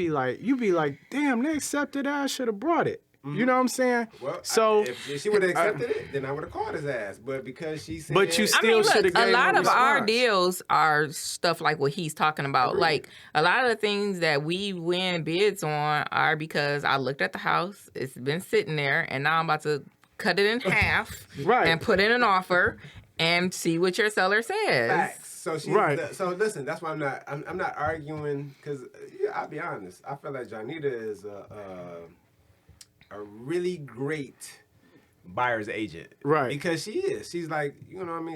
be like, damn, they accepted that, I should have brought it. Mm-hmm. You know what I'm saying?
Well,
so
if she would have accepted it, then I would have called his ass. But because she said,
but you still should have.
A lot of our deals are stuff like what he's talking about. Agreed. Like a lot of the things that we win bids on are because I looked at the house, it's been sitting there, and now I'm about to cut it in half and put in an offer and see what your seller says.
Facts. So so listen, that's why I'm not arguing because I'll be honest. I feel like Jonnita is a really great buyer's agent. Right. Because she is. She's like,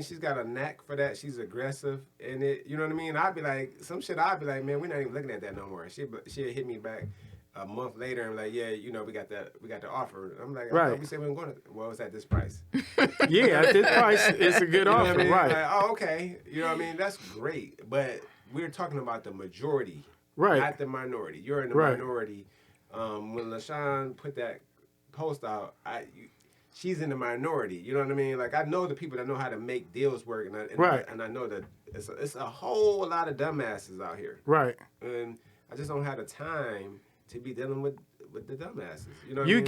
she's got a knack for that. She's aggressive in it. You know what I mean? I'd be like, man, we're not even looking at that no more. She'll hit me back a month later and like, yeah, we got the offer. I'm like, I thought we said we weren't going to. Well, it's at this price.
Yeah, at this price, it's a good offer. Right.
Like, oh, okay. You know what I mean? That's great. But we're talking about the majority.
Right.
Not the minority. You're in the minority. When LaShawn put that post out, she's in the minority. You know what I mean? Like I know the people that know how to make deals work, and I know that it's a whole lot of dumbasses out here. Right. And I just don't have the time to be dealing with the dumbasses. You know what I mean?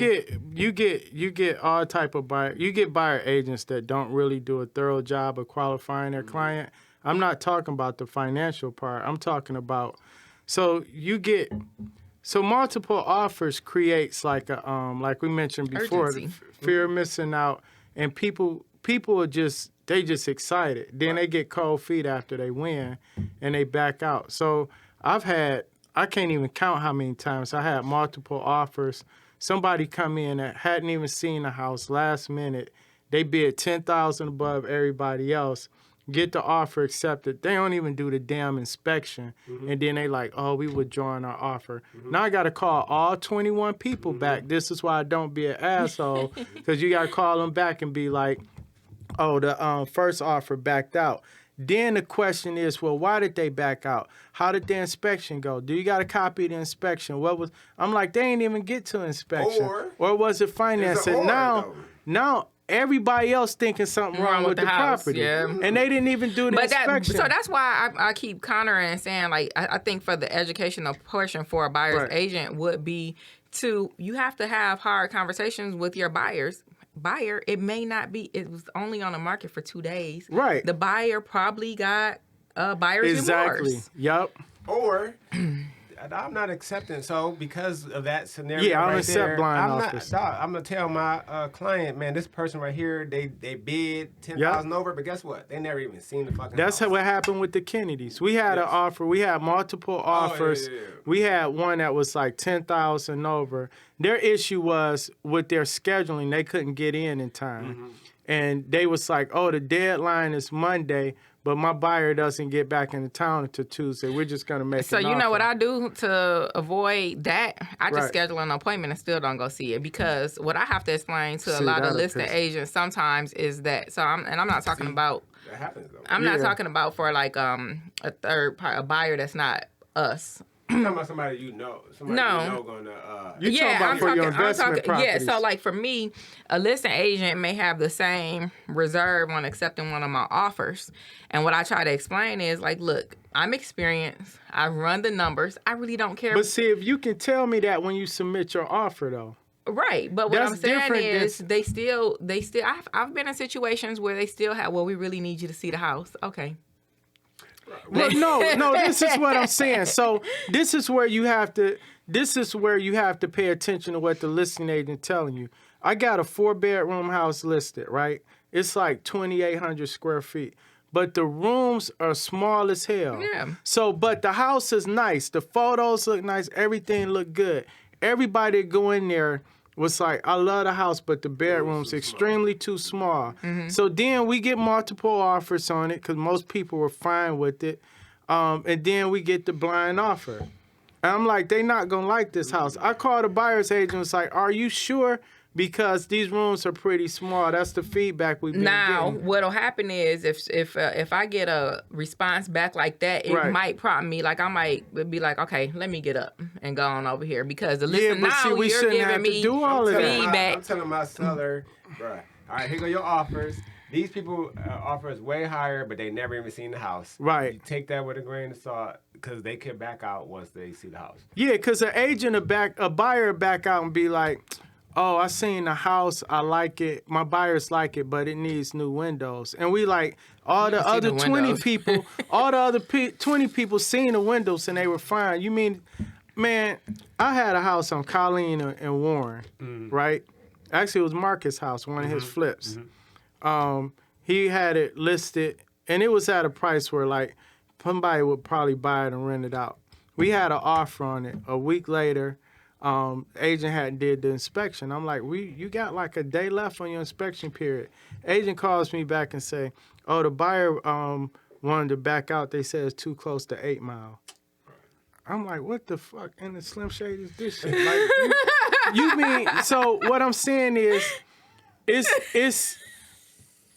You get all type of buyer. You get buyer agents that don't really do a thorough job of qualifying their client. I'm not talking about the financial part. I'm talking about So multiple offers creates like a like we mentioned before, fear of missing out, and people are just excited. Then they get cold feet after they win, and they back out. So I can't even count how many times I had multiple offers. Somebody come in that hadn't even seen the house last minute. They bid $10,000 above everybody else. Get the offer accepted. They don't even do the damn inspection. Mm-hmm. And then they like, oh, we withdrawing our offer. Mm-hmm. Now I got to call all 21 people back. This is why I don't be an asshole, because you got to call them back and be like, oh, the first offer backed out. Then the question is, well, why did they back out? How did the inspection go? Do you got a copy of the inspection? I'm like, they ain't even get to inspection. Or was it financing? Now everybody else thinking something wrong with the property. Yeah. And they didn't even do the inspection.
So that's why I keep countering and saying, like, I think for the educational portion for a buyer's agent would be you have to have hard conversations with your buyer. It may not be, it was only on the market for 2 days. Right. The buyer probably got buyer's remorse.
Yep.
Or I'm not accepting. So because of that scenario,
I don't accept blind offers.
I'm gonna tell my client, man, this person right here, they bid $10,000 over, but guess what? They never even seen the fucking.
That's what happened with the Kennedys. We had an offer. We had multiple offers. We had one that was like $10,000 over. Their issue was with their scheduling; they couldn't get in time, and they was like, "Oh, the deadline is Monday." But my buyer doesn't get back into town until Tuesday. We're just going to make
So you know what I do to avoid that? I just schedule an appointment and still don't go see it, because what I have to explain to a lot of listing agents sometimes is that. So I'm not talking about.
That happens though.
I'm not talking about for like a buyer that's not us.
You're talking about somebody you know. Somebody you know going to...
You're talking about for your investment properties.
Yeah, so like for me, a listing agent may have the same reserve on accepting one of my offers. And what I try to explain is like, look, I'm experienced. I run the numbers. I really don't care.
But see, if you can tell me that when you submit your offer, though.
Right, but what I'm saying is they still. I've been in situations where they still have. Well, we really need you to see the house. Okay.
Well, no, this is what I'm saying. So this is where you have to pay attention to what the listing agent telling you. I got a 4-bedroom house listed, right? It's like 2,800 square feet. But the rooms are small as hell.
Yeah.
So, but the house is nice. The photos look nice. Everything look good. Everybody that go in there was like, I love the house, but the bedroom's extremely too small. Mm-hmm. So then we get multiple offers on it because most people were fine with it. And then we get the blind offer. And I'm like, they not going to like this house. I called the buyer's agent and was like, are you sure? Because these rooms are pretty small. That's the feedback we've been getting.
What'll happen is if I get a response back like that, it might prompt me. Like I might be like, okay, let me get up and go on over here because the listen now
we
you're
shouldn't
giving
have
me
to do all of that.
feedback.
I'm telling my seller, bro. All right, here go your offers. These people offer us way higher, but they never even seen the house.
Right.
You take that with a grain of salt because they can back out once they see the house.
Yeah, because a buyer back out and be like, oh, I seen the house, I like it, my buyers like it, but it needs new windows. And we like, all the other 20 people, 20 people seen the windows and they were fine. You mean, man, I had a house on Colleen and Warren, right? Actually, it was Marcus' house, one of his flips. He had it listed, and it was at a price where like somebody would probably buy it and rent it out. We had an offer on it. A week later, agent hadn't did the inspection. I'm like, you got like a day left on your inspection period. Agent calls me back and say, oh, the buyer wanted to back out. They said it's too close to 8 Mile. I'm like, what the fuck in the Slim Shade is this shit? Like, you mean, so what I'm saying is,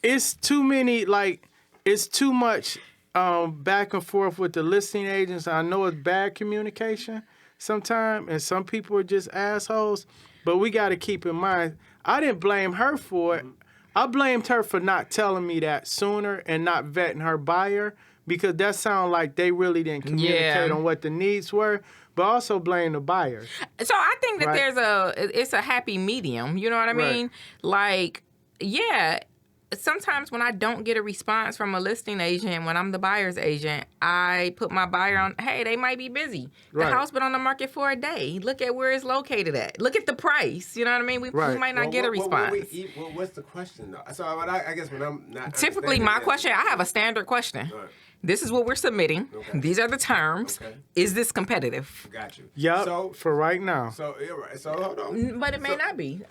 it's too many, like, it's too much back and forth with the listing agents. I know it's bad communication sometimes, and some people are just assholes, but we got to keep in mind, I didn't blame her for it. I blamed her for not telling me that sooner and not vetting her buyer, because that sounded like they really didn't communicate on what the needs were, but also blame the buyer.
So I think that it's a happy medium, you know what I mean? Like, yeah, sometimes when I don't get a response from a listing agent, when I'm the buyer's agent, I put my buyer on, hey, they might be busy. The house been on the market for a day. Look at where it's located at. Look at the price. You know what I mean? We might not get a response.
What's the question, though? So I guess when I'm not...
Typically, my question, I have a standard question. Right. This is what we're submitting. Okay. These are the terms. Okay. Is this competitive?
Got you.
Yep, so, for right now.
So hold on.
But it may not be.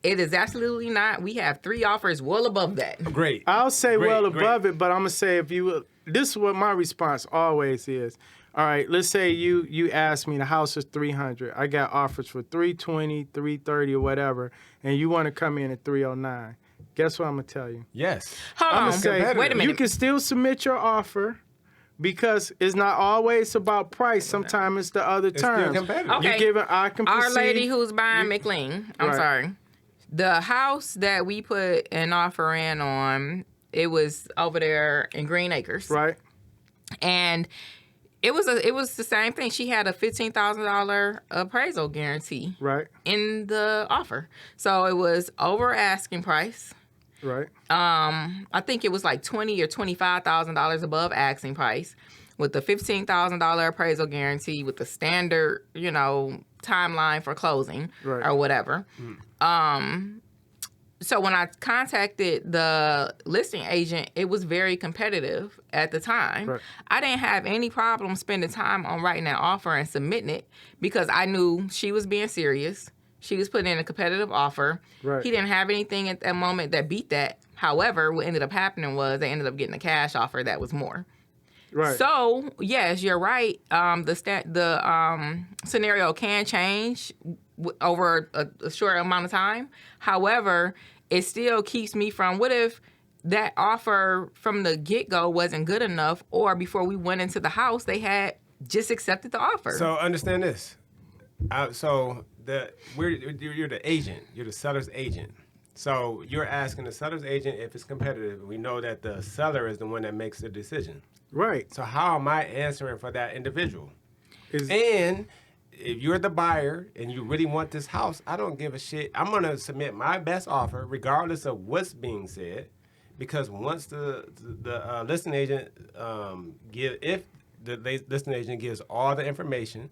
It is absolutely not. We have 3 offers well above that.
Great.
I'll say above it, but I'm going to say this is what my response always is. All right, let's say you ask me, the house is 300. I got offers for 320, 330 or whatever, and you want to come in at 309. Guess what I'm going to tell you?
Yes.
Hold on. Wait a minute.
You can still submit your offer, because it's not always about price. Sometimes it's the other terms.
Still competitive.
Okay.
You give it, I can
Our
proceed.
lady who's buying McLean, I'm sorry. The house that we put an offer in on, it was over there in Green Acres.
Right.
And it was the same thing. She had a $15,000 appraisal guarantee.
Right.
In the offer. So it was over asking price.
Right.
I think it was like $20,000 or $25,000 above asking price, with the $15,000 appraisal guarantee, with the standard, timeline for closing or whatever. So when I contacted the listing agent, it was very competitive at the time. Right. I didn't have any problem spending time on writing that offer and submitting it, because I knew she was being serious. She was putting in a competitive offer. Right. He didn't have anything at that moment that beat that. However, what ended up happening was they ended up getting a cash offer that was more. Right. So, yes, you're right. The scenario can change over a short amount of time. However, it still keeps me from, what if that offer from the get-go wasn't good enough, or before we went into the house, they had just accepted the offer.
So understand this. You're the agent. You're the seller's agent. So you're asking the seller's agent if it's competitive. We know that the seller is the one that makes the decision.
Right.
So how am I answering for that individual? And if you're the buyer and you really want this house, I don't give a shit. I'm going to submit my best offer regardless of what's being said, because once the listing agent if the listing agent gives all the information,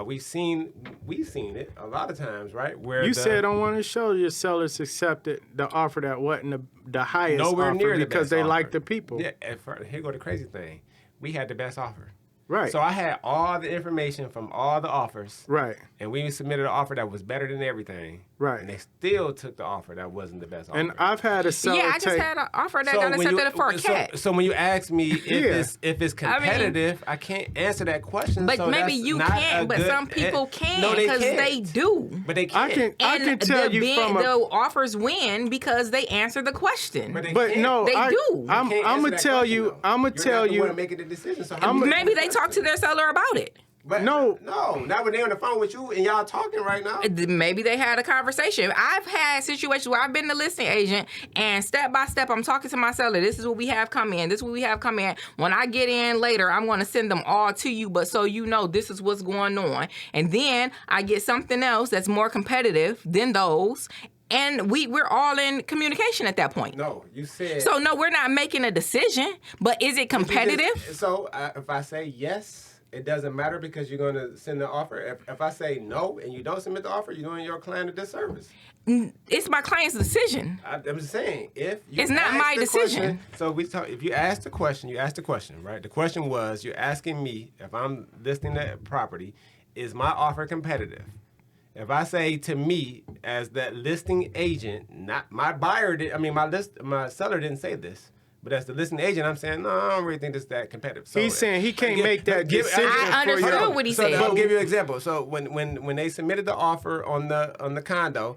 we've seen it a lot of times, right? Where
you said on one of the shows your sellers accepted the offer that wasn't the highest
nowhere
offer
near the
because
best
they
offer.
like the people.
Yeah, here go the crazy thing. We had the best offer.
Right.
So I had all the information from all the offers.
Right.
And we submitted an offer that was better than everything.
Right.
And they still took the offer that wasn't the best offer.
And I've had a seller
I just had an offer that got accepted for a cat.
So when you ask me if it's competitive, I can't answer that question.
But
so
maybe
that's
you
not
can't. But some people can
No,
because
can't.
they do.
But they can't.
I can tell you from
the offers win because they answer the question.
But
no,
They do.
I'm gonna tell you. I'm gonna tell you.
You're making the decision. So
Maybe they talk to their seller about it.
But no, not when they're on the phone with you and y'all talking right now.
Maybe they had a conversation. I've had situations where I've been the listing agent and step by step I'm talking to my seller. This is what we have come in. This is what we have come in. When I get in later, I'm going to send them all to you, but so you know this is what's going on. And then I get something else that's more competitive than those. And we're all in communication at that point.
No, you said...
So, no, we're not making a decision, but is it competitive?
If I say yes... It doesn't matter because you're going to send the offer. If I say no and you don't submit the offer, you're doing your client a disservice.
It's my client's decision.
I'm just saying, if you
it's not my decision.
If you ask the question, you ask the question, right? The question was, you're asking me if I'm listing that property, is my offer competitive? If I say to me as that listing agent, not my buyer, my seller didn't say this. But as the listing agent, I'm saying, no, I don't really think this is that competitive. So
he's saying he can't make that decision.
I understood what he said.
I'll give you an example. So when they submitted the offer on the condo,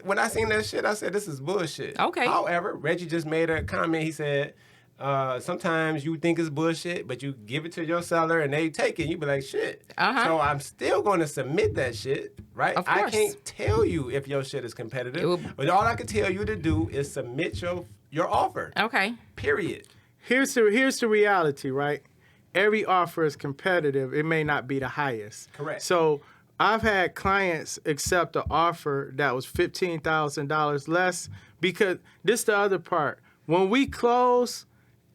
when I seen that shit, I said, this is bullshit.
Okay.
However, Reggie just made a comment. He said, sometimes you think it's bullshit, but you give it to your seller and they take it. You be like, shit.
Uh-huh.
So I'm still going to submit that shit, right?
Of course.
I can't tell you if your shit is competitive, but all I can tell you to do is submit your offer.
Okay.
Period.
Here's the reality, right? Every offer is competitive. It may not be the highest.
Correct.
So I've had clients accept an offer that was $15,000 less because this is the other part. When we close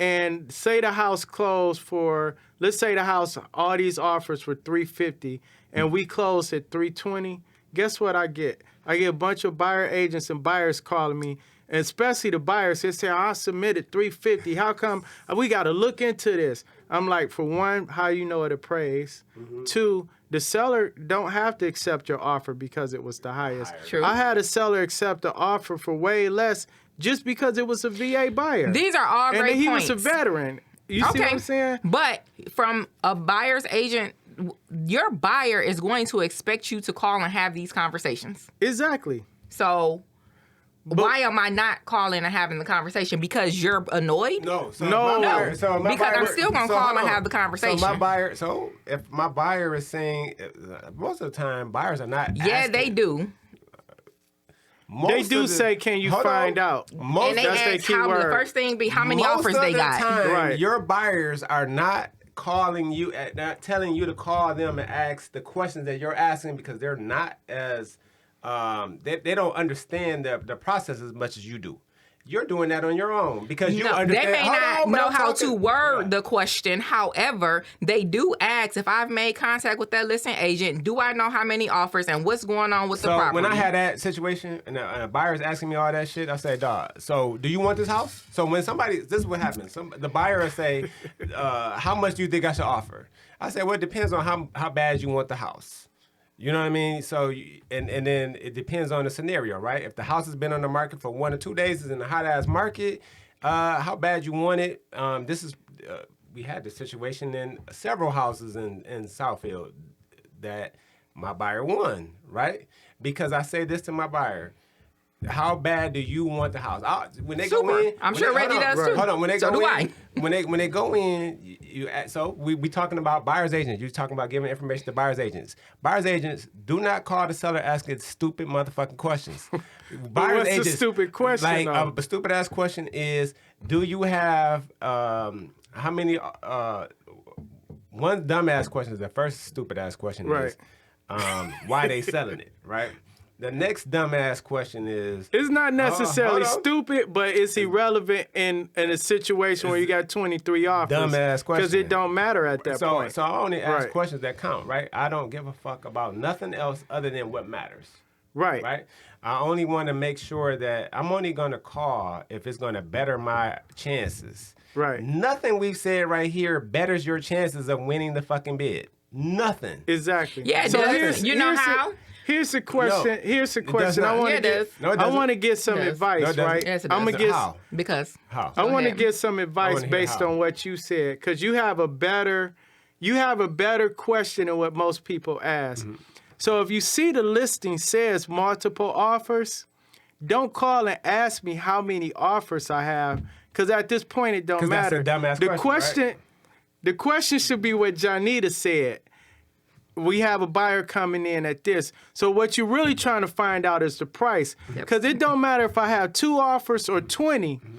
and say the house closed for, let's say the house, all these offers were $350 and we closed at $320, guess what I get? I get a bunch of buyer agents and buyers calling me, and especially the buyers. They say, I submitted $350. How come? We got to look into this. I'm like, for one, how you know it appraised. Mm-hmm. Two, the seller don't have to accept your offer because it was the highest.
True.
I had a seller accept the offer for way less just because it was a VA buyer.
These are all great
points. And he
points.
was a veteran. You see what I'm saying?
But from a buyer's agent, your buyer is going to expect you to call and have these conversations.
Exactly.
So why am I not calling and having the conversation? Because you're annoyed?
No.
Because I'm still going to call and have the conversation.
So if my buyer is saying, most of the time, buyers are not asking.
They do.
They do say, can you find out?
And they ask the first thing be how many offers they got.
Right. Your buyers are not calling you, not telling you to call them and ask the questions that you're asking because they're not as, they don't understand the process as much as you do. You're doing that on your own because you understand.
They may not know how to word the question. However, they do ask, if I've made contact with that listing agent, do I know how many offers and what's going on with the property?
When I had that situation and a buyer's asking me all that shit, I say, dog, so do you want this house? So when this is what happens. The buyer will say, how much do you think I should offer? I say, well, it depends on how bad you want the house. You know what I mean? So, and then it depends on the scenario, right? If the house has been on the market for 1 or 2 days, it's in a hot-ass market, how bad you want it. We had this situation in several houses in Southfield that my buyer won, right? Because I say this to my buyer. How bad do you want the house? When they go in,
I'm sure Reggie does too.
Hold on, when they
so
go
do
in,
I.
when they go in, we talking about buyers agents. You talking about giving information to buyers agents. Buyers agents do not call the seller asking stupid motherfucking questions.
Buyers agents, a stupid question?
Like a stupid ass question is, do you have how many? One dumbass question is the first stupid ass question is, why they selling it, right? The next dumbass question is...
It's not necessarily stupid, but it's irrelevant in a situation where you got 23 offers.
Dumbass question.
Because it don't matter at that point.
So I only ask questions that count, right? I don't give a fuck about nothing else other than what matters.
Right.
Right? I only want to make sure that I'm only going to call if it's going to better my chances.
Right.
Nothing we've said right here betters your chances of winning the fucking bid. Nothing.
Exactly.
Yeah, it does. You know how?
Here's a question.
No,
here's a question. I want to get some advice, right?
Yes, it does.
I'm gonna get
how?
Because
How?
I want to get some advice based on what you said, because you have a better question than what most people ask. Mm-hmm. So if you see the listing says multiple offers, don't call and ask me how many offers I have, because at this point it don't matter.
That's a dumbass question, right?
The question should be what Jonnita said. We have a buyer coming in at this. So what you're really trying to find out is the price. Because it don't matter if I have 2 offers or 20. Mm-hmm.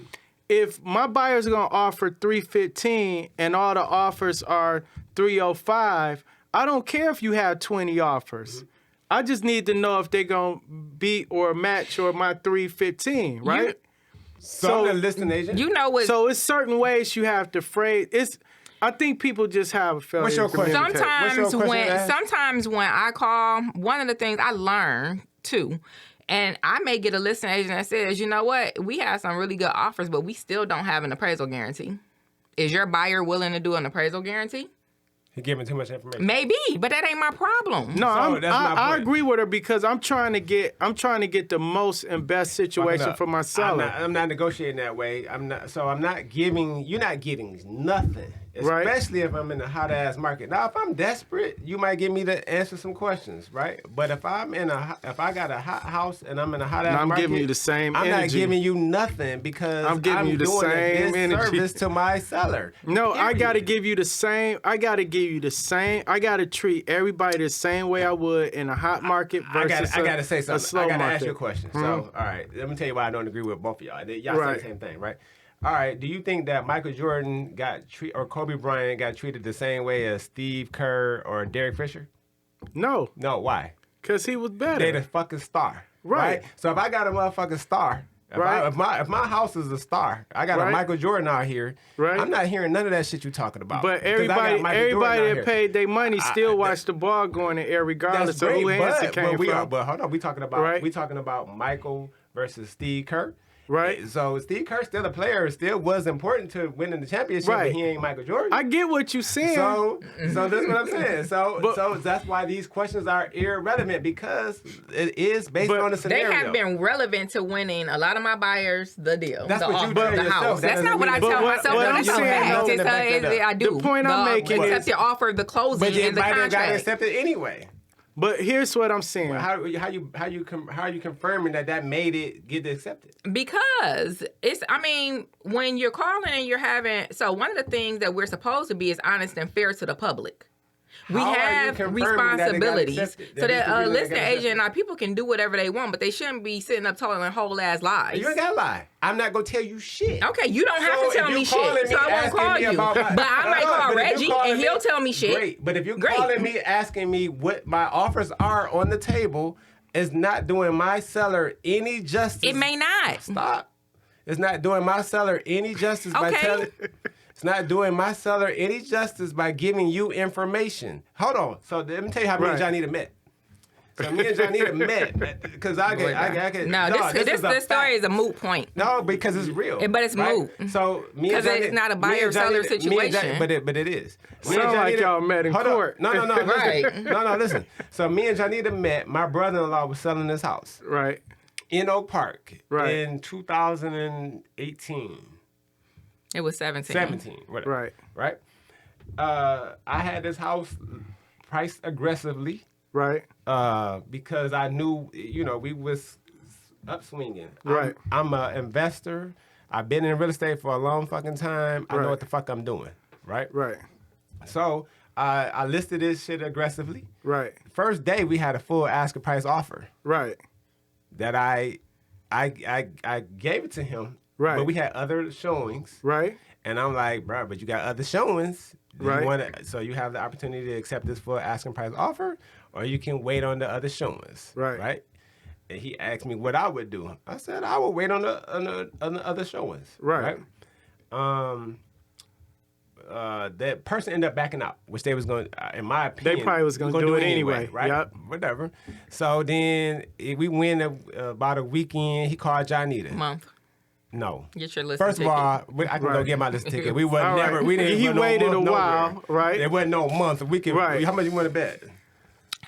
If my buyer's going to offer $315 and all the offers are $305, I don't care if you have 20 offers. Mm-hmm. I just need to know if they're going to beat or match or my $315, right?
So I'm the listing agent.
You know what?
So it's certain ways you have to phrase. I think people just have a failure.
What's your question?
Sometimes when I call, one of the things I learn too, and I may get a listing agent that says, you know what, we have some really good offers, but we still don't have an appraisal guarantee. Is your buyer willing to do an appraisal guarantee?
You're giving too much information.
Maybe, but that ain't my problem.
No, I agree with her, because I'm trying to get the most and best situation for my seller.
I'm not negotiating that way. You're not getting nothing. Especially if I'm in a hot ass market. Now, if I'm desperate, you might get me to answer some questions, right? But if I got a hot house and I'm in a hot ass market,
I'm giving you the same energy.
I'm not giving you nothing, because
I'm giving you the same energy.
Service to my seller.
No, I got to give you the same. I got to treat everybody the same way I would in a hot market versus
I got to say something.
A slow
I got to
market.
ask you a question. Mm-hmm. So, all right, let me tell you why I don't agree with both of y'all. Y'all say the same thing, right? All right, do you think that Michael Jordan or Kobe Bryant got treated the same way as Steve Kerr or Derek Fisher?
No.
No, why?
Because he was better.
They the fucking star. Right. So if I got a motherfucking star, if my house is a star, I got a Michael Jordan out here, I'm not hearing none of that shit you talking about.
But everybody that paid their money still watched the ball going in the air regardless of who hands it came from.
But hold on, we talking about Michael versus Steve Kerr.
Right.
So Steve Kerr, still a player, still was important to winning the championship, but he ain't Michael Jordan.
I get what you're saying.
So that's what I'm saying. So that's why these questions are irrelevant, because it is based on the scenario.
They have been relevant to winning a lot of my buyers the deal.
That's what you do
the
yourself.
house. That's not what I tell myself. That's I do.
The point I'm making is
the offer, the closing, and the contract.
Got accepted anyway.
But here's what I'm saying.
How are you confirming that made it get accepted?
Because when you're calling and you're having, so one of the things that we're supposed to be is honest and fair to the public. We have responsibilities. So that a listing agent, people can do whatever they want, but they shouldn't be sitting up telling whole ass lies.
You ain't gotta lie. I'm not gonna tell you shit.
Okay, you don't have to tell me shit, so I won't call you. But I might call Reggie and he'll tell me shit.
Great, but if you're calling me asking me what my offers are on the table, it's not doing my seller any justice.
It may not.
Stop. It's not doing my seller any justice by telling. It's not doing my seller any justice by giving you information. Hold on. So let me tell you how me and Jonnita met. So me and Jonnita met because I get.
No, this story is a moot point.
No, because it's real.
But it's moot.
So me and Jonnita,
because it's not a buyer-seller situation.
But it is.
Sound like y'all met in court.
No.
Right.
No, listen. So me and Jonnita met. My brother-in-law was selling this house.
Right.
In Oak Park. Right. In 2018.
It was 17.
17, whatever. Right. I had this house priced aggressively.
Right.
Because I knew, we was upswinging.
Right.
I'm an investor. I've been in real estate for a long fucking time. I know what the fuck I'm doing. Right.
Right.
So I listed this shit aggressively.
Right.
First day we had a full asking price offer.
Right.
That I gave it to him.
Right.
But we had other showings.
Right.
And I'm like, bro, but you got other showings.
Right.
So you have the opportunity to accept this full asking price offer, or you can wait on the other showings.
Right.
Right. and he asked me what I would do. I said I would wait on the other showings.
Right.
That person ended up backing out, which they was going, in my opinion,
They probably was going to do it anyway.
right?
Yep.
Whatever. So then we went about a weekend. He called Jonnita.
Month.
No.
Get your listen
First of
ticket.
all, I can go get my listen ticket. We was
All
never.
right.
We didn't.
He
put no
waited
month
a while,
nowhere.
right?
There wasn't no month. We can.
Right.
How much you want to bet?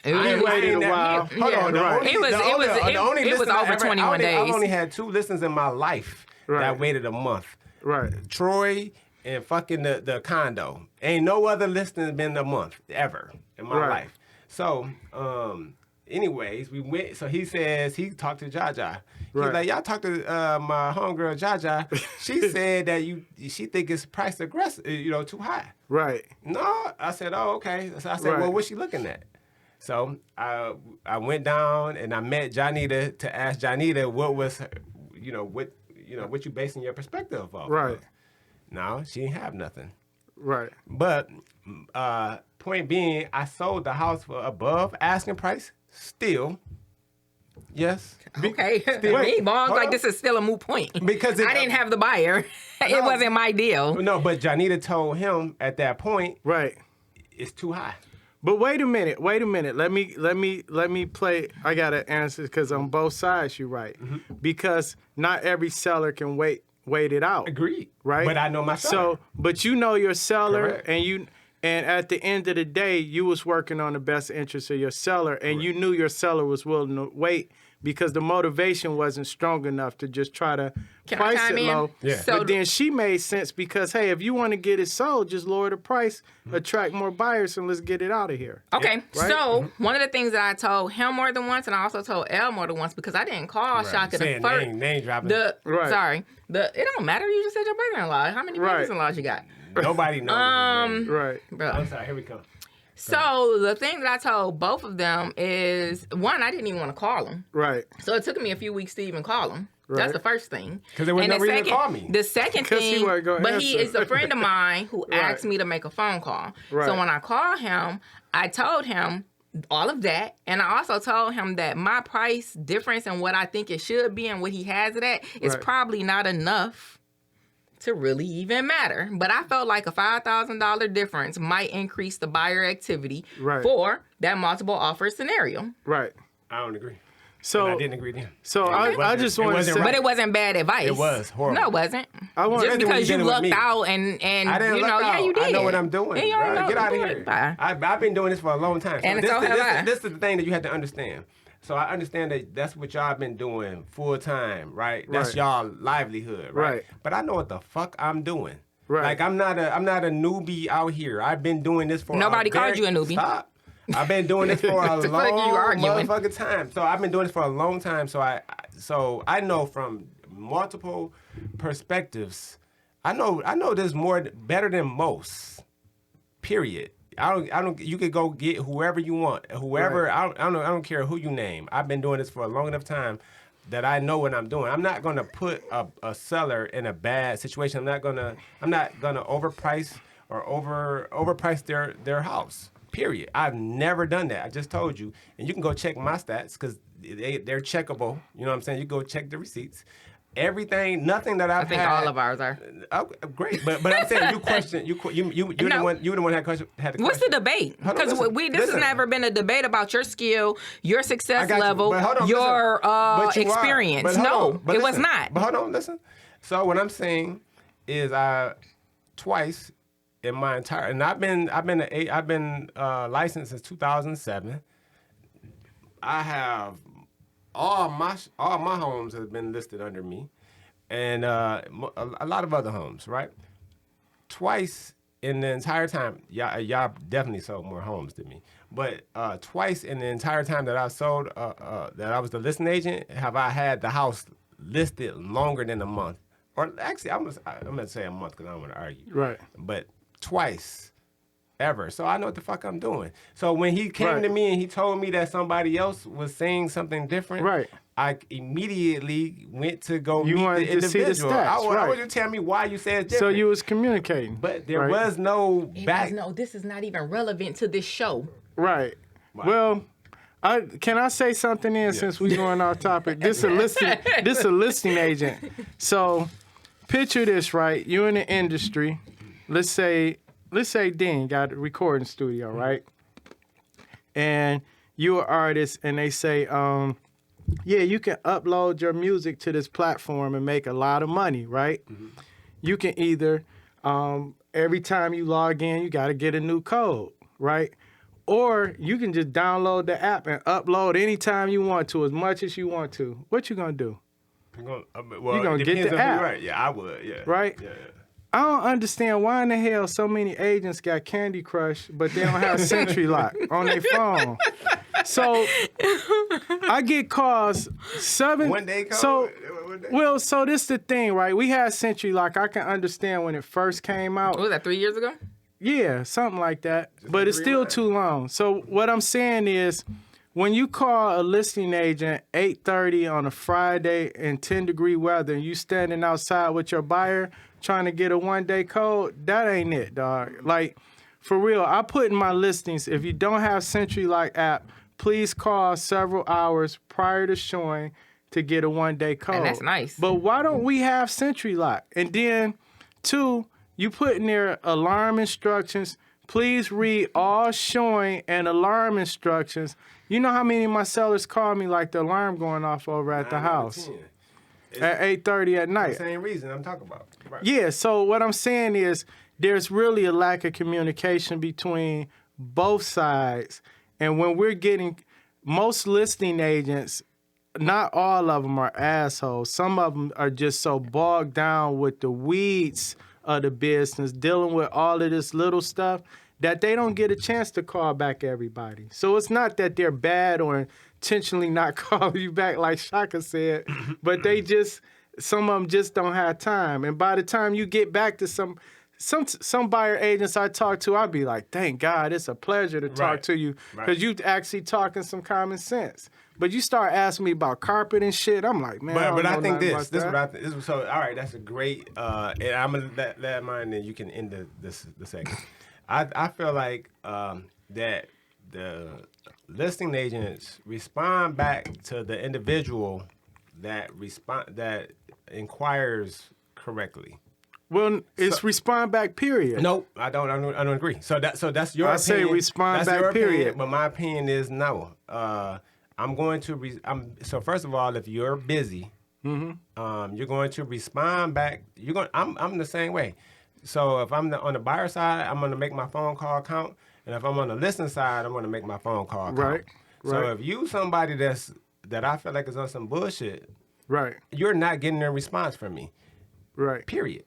It
I ain't
waited a
never-
while.
Hold on. The
Right.
only-
It was-
the
it
only-
was-
the only
it was
listen I
over
ever-
21
I've
days.
only had 2 listens in my life
Right.
that waited a month.
Right.
Troy and fucking the condo. Ain't no other listing been a month ever in my
Right.
life. So, anyways, we went. So he says he talked to Jaja. He's
Right.
like, y'all talked to my homegirl Jaja. She said that she think it's priced aggressive, too high.
Right.
No, I said, oh, okay. So I said,
Right.
well, what's she looking at? So I went down and I met Jonnita to ask Jonnita what was, what you basing your perspective off.
Right.
Of. No, she didn't have nothing.
Right.
But point being, I sold the house for above asking price. Still, yes.
Okay.
Wait,
Me, Bong,
hold
like
on.
this is still a moot point.
Because
I didn't have the buyer. It
No.
wasn't my deal.
No, but Jonnita told him at that point,
Right.
it's too high.
But wait a minute. Let me play. I gotta answer because on both sides you're right.
Mm-hmm.
Because not every seller can wait it out.
Agreed.
Right.
But I know my seller.
So, but you know your seller,
Correct.
and at the end of the day, you was working on the best interest of your seller, and you knew your seller was willing to wait because the motivation wasn't strong enough to just try to
Can I
price
chime
it
in?
low.
Yeah.
So
But then she made sense because, hey, if you want to get it sold, just lower the price, attract more buyers, and let's get it out of here.
Okay,
Right?
so one of the things that I told him more than once, and I also told Elle more than once, because I didn't call Shaka the
Saying
first.
name dropping.
Right.
Sorry, it don't matter. You just said your brother-in-law. How many
Right.
brothers-in-laws you got,
Nobody knows. his name.
Right.
bro?
I'm sorry. Here we come.
So the thing that I told both of them is, one, I didn't even want to call them.
Right.
So it took me a few weeks to even call him.
Right.
That's the first thing.
'Cause there was
And
no
the
reason to
second-
call me.
The second
'Cause he
thing,
wasn't gonna
but he
answer.
is a friend of mine who
Right.
asked me to make a phone call.
Right.
So when I called him, I told him all of that, and I also told him that my price difference and what I think it should be and what he has it at is
Right.
probably not enough to really even matter. But I felt like a $5,000 difference might increase the buyer activity
Right.
for that multiple offer scenario.
Right.
I don't agree.
So
And I didn't agree with him.
So I just
it
want to
wasn't
say,
right.
But it wasn't bad advice.
It was horrible.
No, it wasn't.
I want
Just
Especially when
because
you're
you
dealing with
lucked
me.
out and
I didn't
you
look
know,
out.
yeah, you did.
I know what I'm doing.
Yeah, you already
bro.
know
Get
what
out of
you're
here.
doing. Bye.
I've been doing this for a long time.
And so have I.
This is the thing that you have to understand. So I understand that that's what y'all been doing full time, right? That's
Right.
y'all livelihood, right?
Right.
But I know what the fuck I'm doing.
Right.
Like I'm not a newbie out here. I've been doing this for
Nobody called you a newbie.
Stop. I've been doing this for a
What the
long
fuck you arguing?
motherfucking time. So I've been doing this for a long time. So I know from multiple perspectives. I know this better than most. Period. I don't. You could go get whoever you want. Whoever.
Right.
I don't care who you name. I've been doing this for a long enough time that I know what I'm doing. I'm not gonna put a seller in a bad situation. I'm not gonna overprice or overprice their house. Period. I've never done that. I just told you, and you can go check my stats because they're checkable. You know what I'm saying? You go check the receipts. Everything, nothing that I've
I think
had.
all of ours are.
Oh, great, but I'm saying you question you the
No.
one you the one that had the question.
What's the debate?
Hold on,
Because
listen,
this has
listen.
never been a debate about your skill, your
I
success
got you,
level,
but hold on,
your
listen. But you are.
experience.
But hold
No,
on, but
it was
listen.
not.
But hold on, listen. So what I'm saying is, twice in my entire, and I've been licensed since 2007. I have all my homes have been listed under me, and a lot of other homes, right? Twice in the entire time, y'all definitely sold more homes than me. But twice in the entire time that I sold, that I was the listing agent, have I had the house listed longer than a month. Or actually, I'm gonna say a month because I don't want to argue.
Right.
But twice, ever. So I know what the fuck I'm doing. So when he came
Right.
to me and he told me that somebody else was saying something different,
Right.
I immediately went to go
You
meet
wanted
the
to see the
individual.
stats,
I want
right.
you to tell me why you said different.
So you was communicating.
But there
right?
was no
It
back.
was, no, this is not even relevant to this show.
Right. Well, Can I say something in since we going off topic? This a listing agent. So picture this, right? You're in the industry. Let's say Dean got a recording studio, right? And you're an artist, and they say, yeah, you can upload your music to this platform and make a lot of money, right? Mm-hmm. You can either, every time you log in, you got to get a new code, right? Or you can just download the app and upload anytime you want to, as much as you want to. What you going to do? You're going to get the app.
Right. Yeah, I would, yeah.
Right?
Yeah.
I don't understand why in the hell so many agents got Candy Crush, but they don't have Century Lock on their phone. So I get calls 7.
One day code?
So this the thing, right? We had Century Lock. I can understand when it first came out.
What was that, 3 years ago?
Yeah, something like that. But it's still too long. So what I'm saying is, when you call a listing agent 8:30 on a Friday in 10-degree weather, and you standing outside with your buyer trying to get a one-day code, that ain't it, dog. Like, for real, I put in my listings, if you don't have Century Lock app, please call several hours prior to showing to get a one-day code.
And that's nice.
But why don't we have Century Lock? And then, 2, you put in there alarm instructions. Please read all showing and alarm instructions. You know how many of my sellers call me like the alarm going off over at the house at 8:30 at night.
The same reason I'm talking about. Right.
Yeah, so what I'm saying is there's really a lack of communication between both sides. And when we're getting, most listing agents, not all of them are assholes. Some of them are just so bogged down with the weeds of the business, dealing with all of this little stuff, that they don't get a chance to call back everybody. So it's not that they're bad or intentionally not calling you back, like Shaka said, but they just, some of them just don't have time. And by the time you get back to some buyer agents I talk to, I'd be like, thank God, it's a pleasure to talk to you, because you actually talking some common sense. But you start asking me about carpet and shit, I'm like, man,
but I think this
is
what I think. So, all right, that's a great, and I'm going to let mine, and you can end the segment. I feel like that the listing agents respond back to the individual that inquires correctly.
Well, it's respond back, period.
No, I don't agree. So that's your opinion.
I say respond
that's
back, period.
Opinion, but my opinion is no. I'm going to so first of all, if you're busy, you're going to respond back. I'm the same way. So if I'm on the buyer side, I'm going to make my phone call count, and if I'm on the listing side, I'm going to make my phone call count.
Right.
So if you somebody that I feel like is on some bullshit,
right,
you're not getting a response from me.
Right.
Period.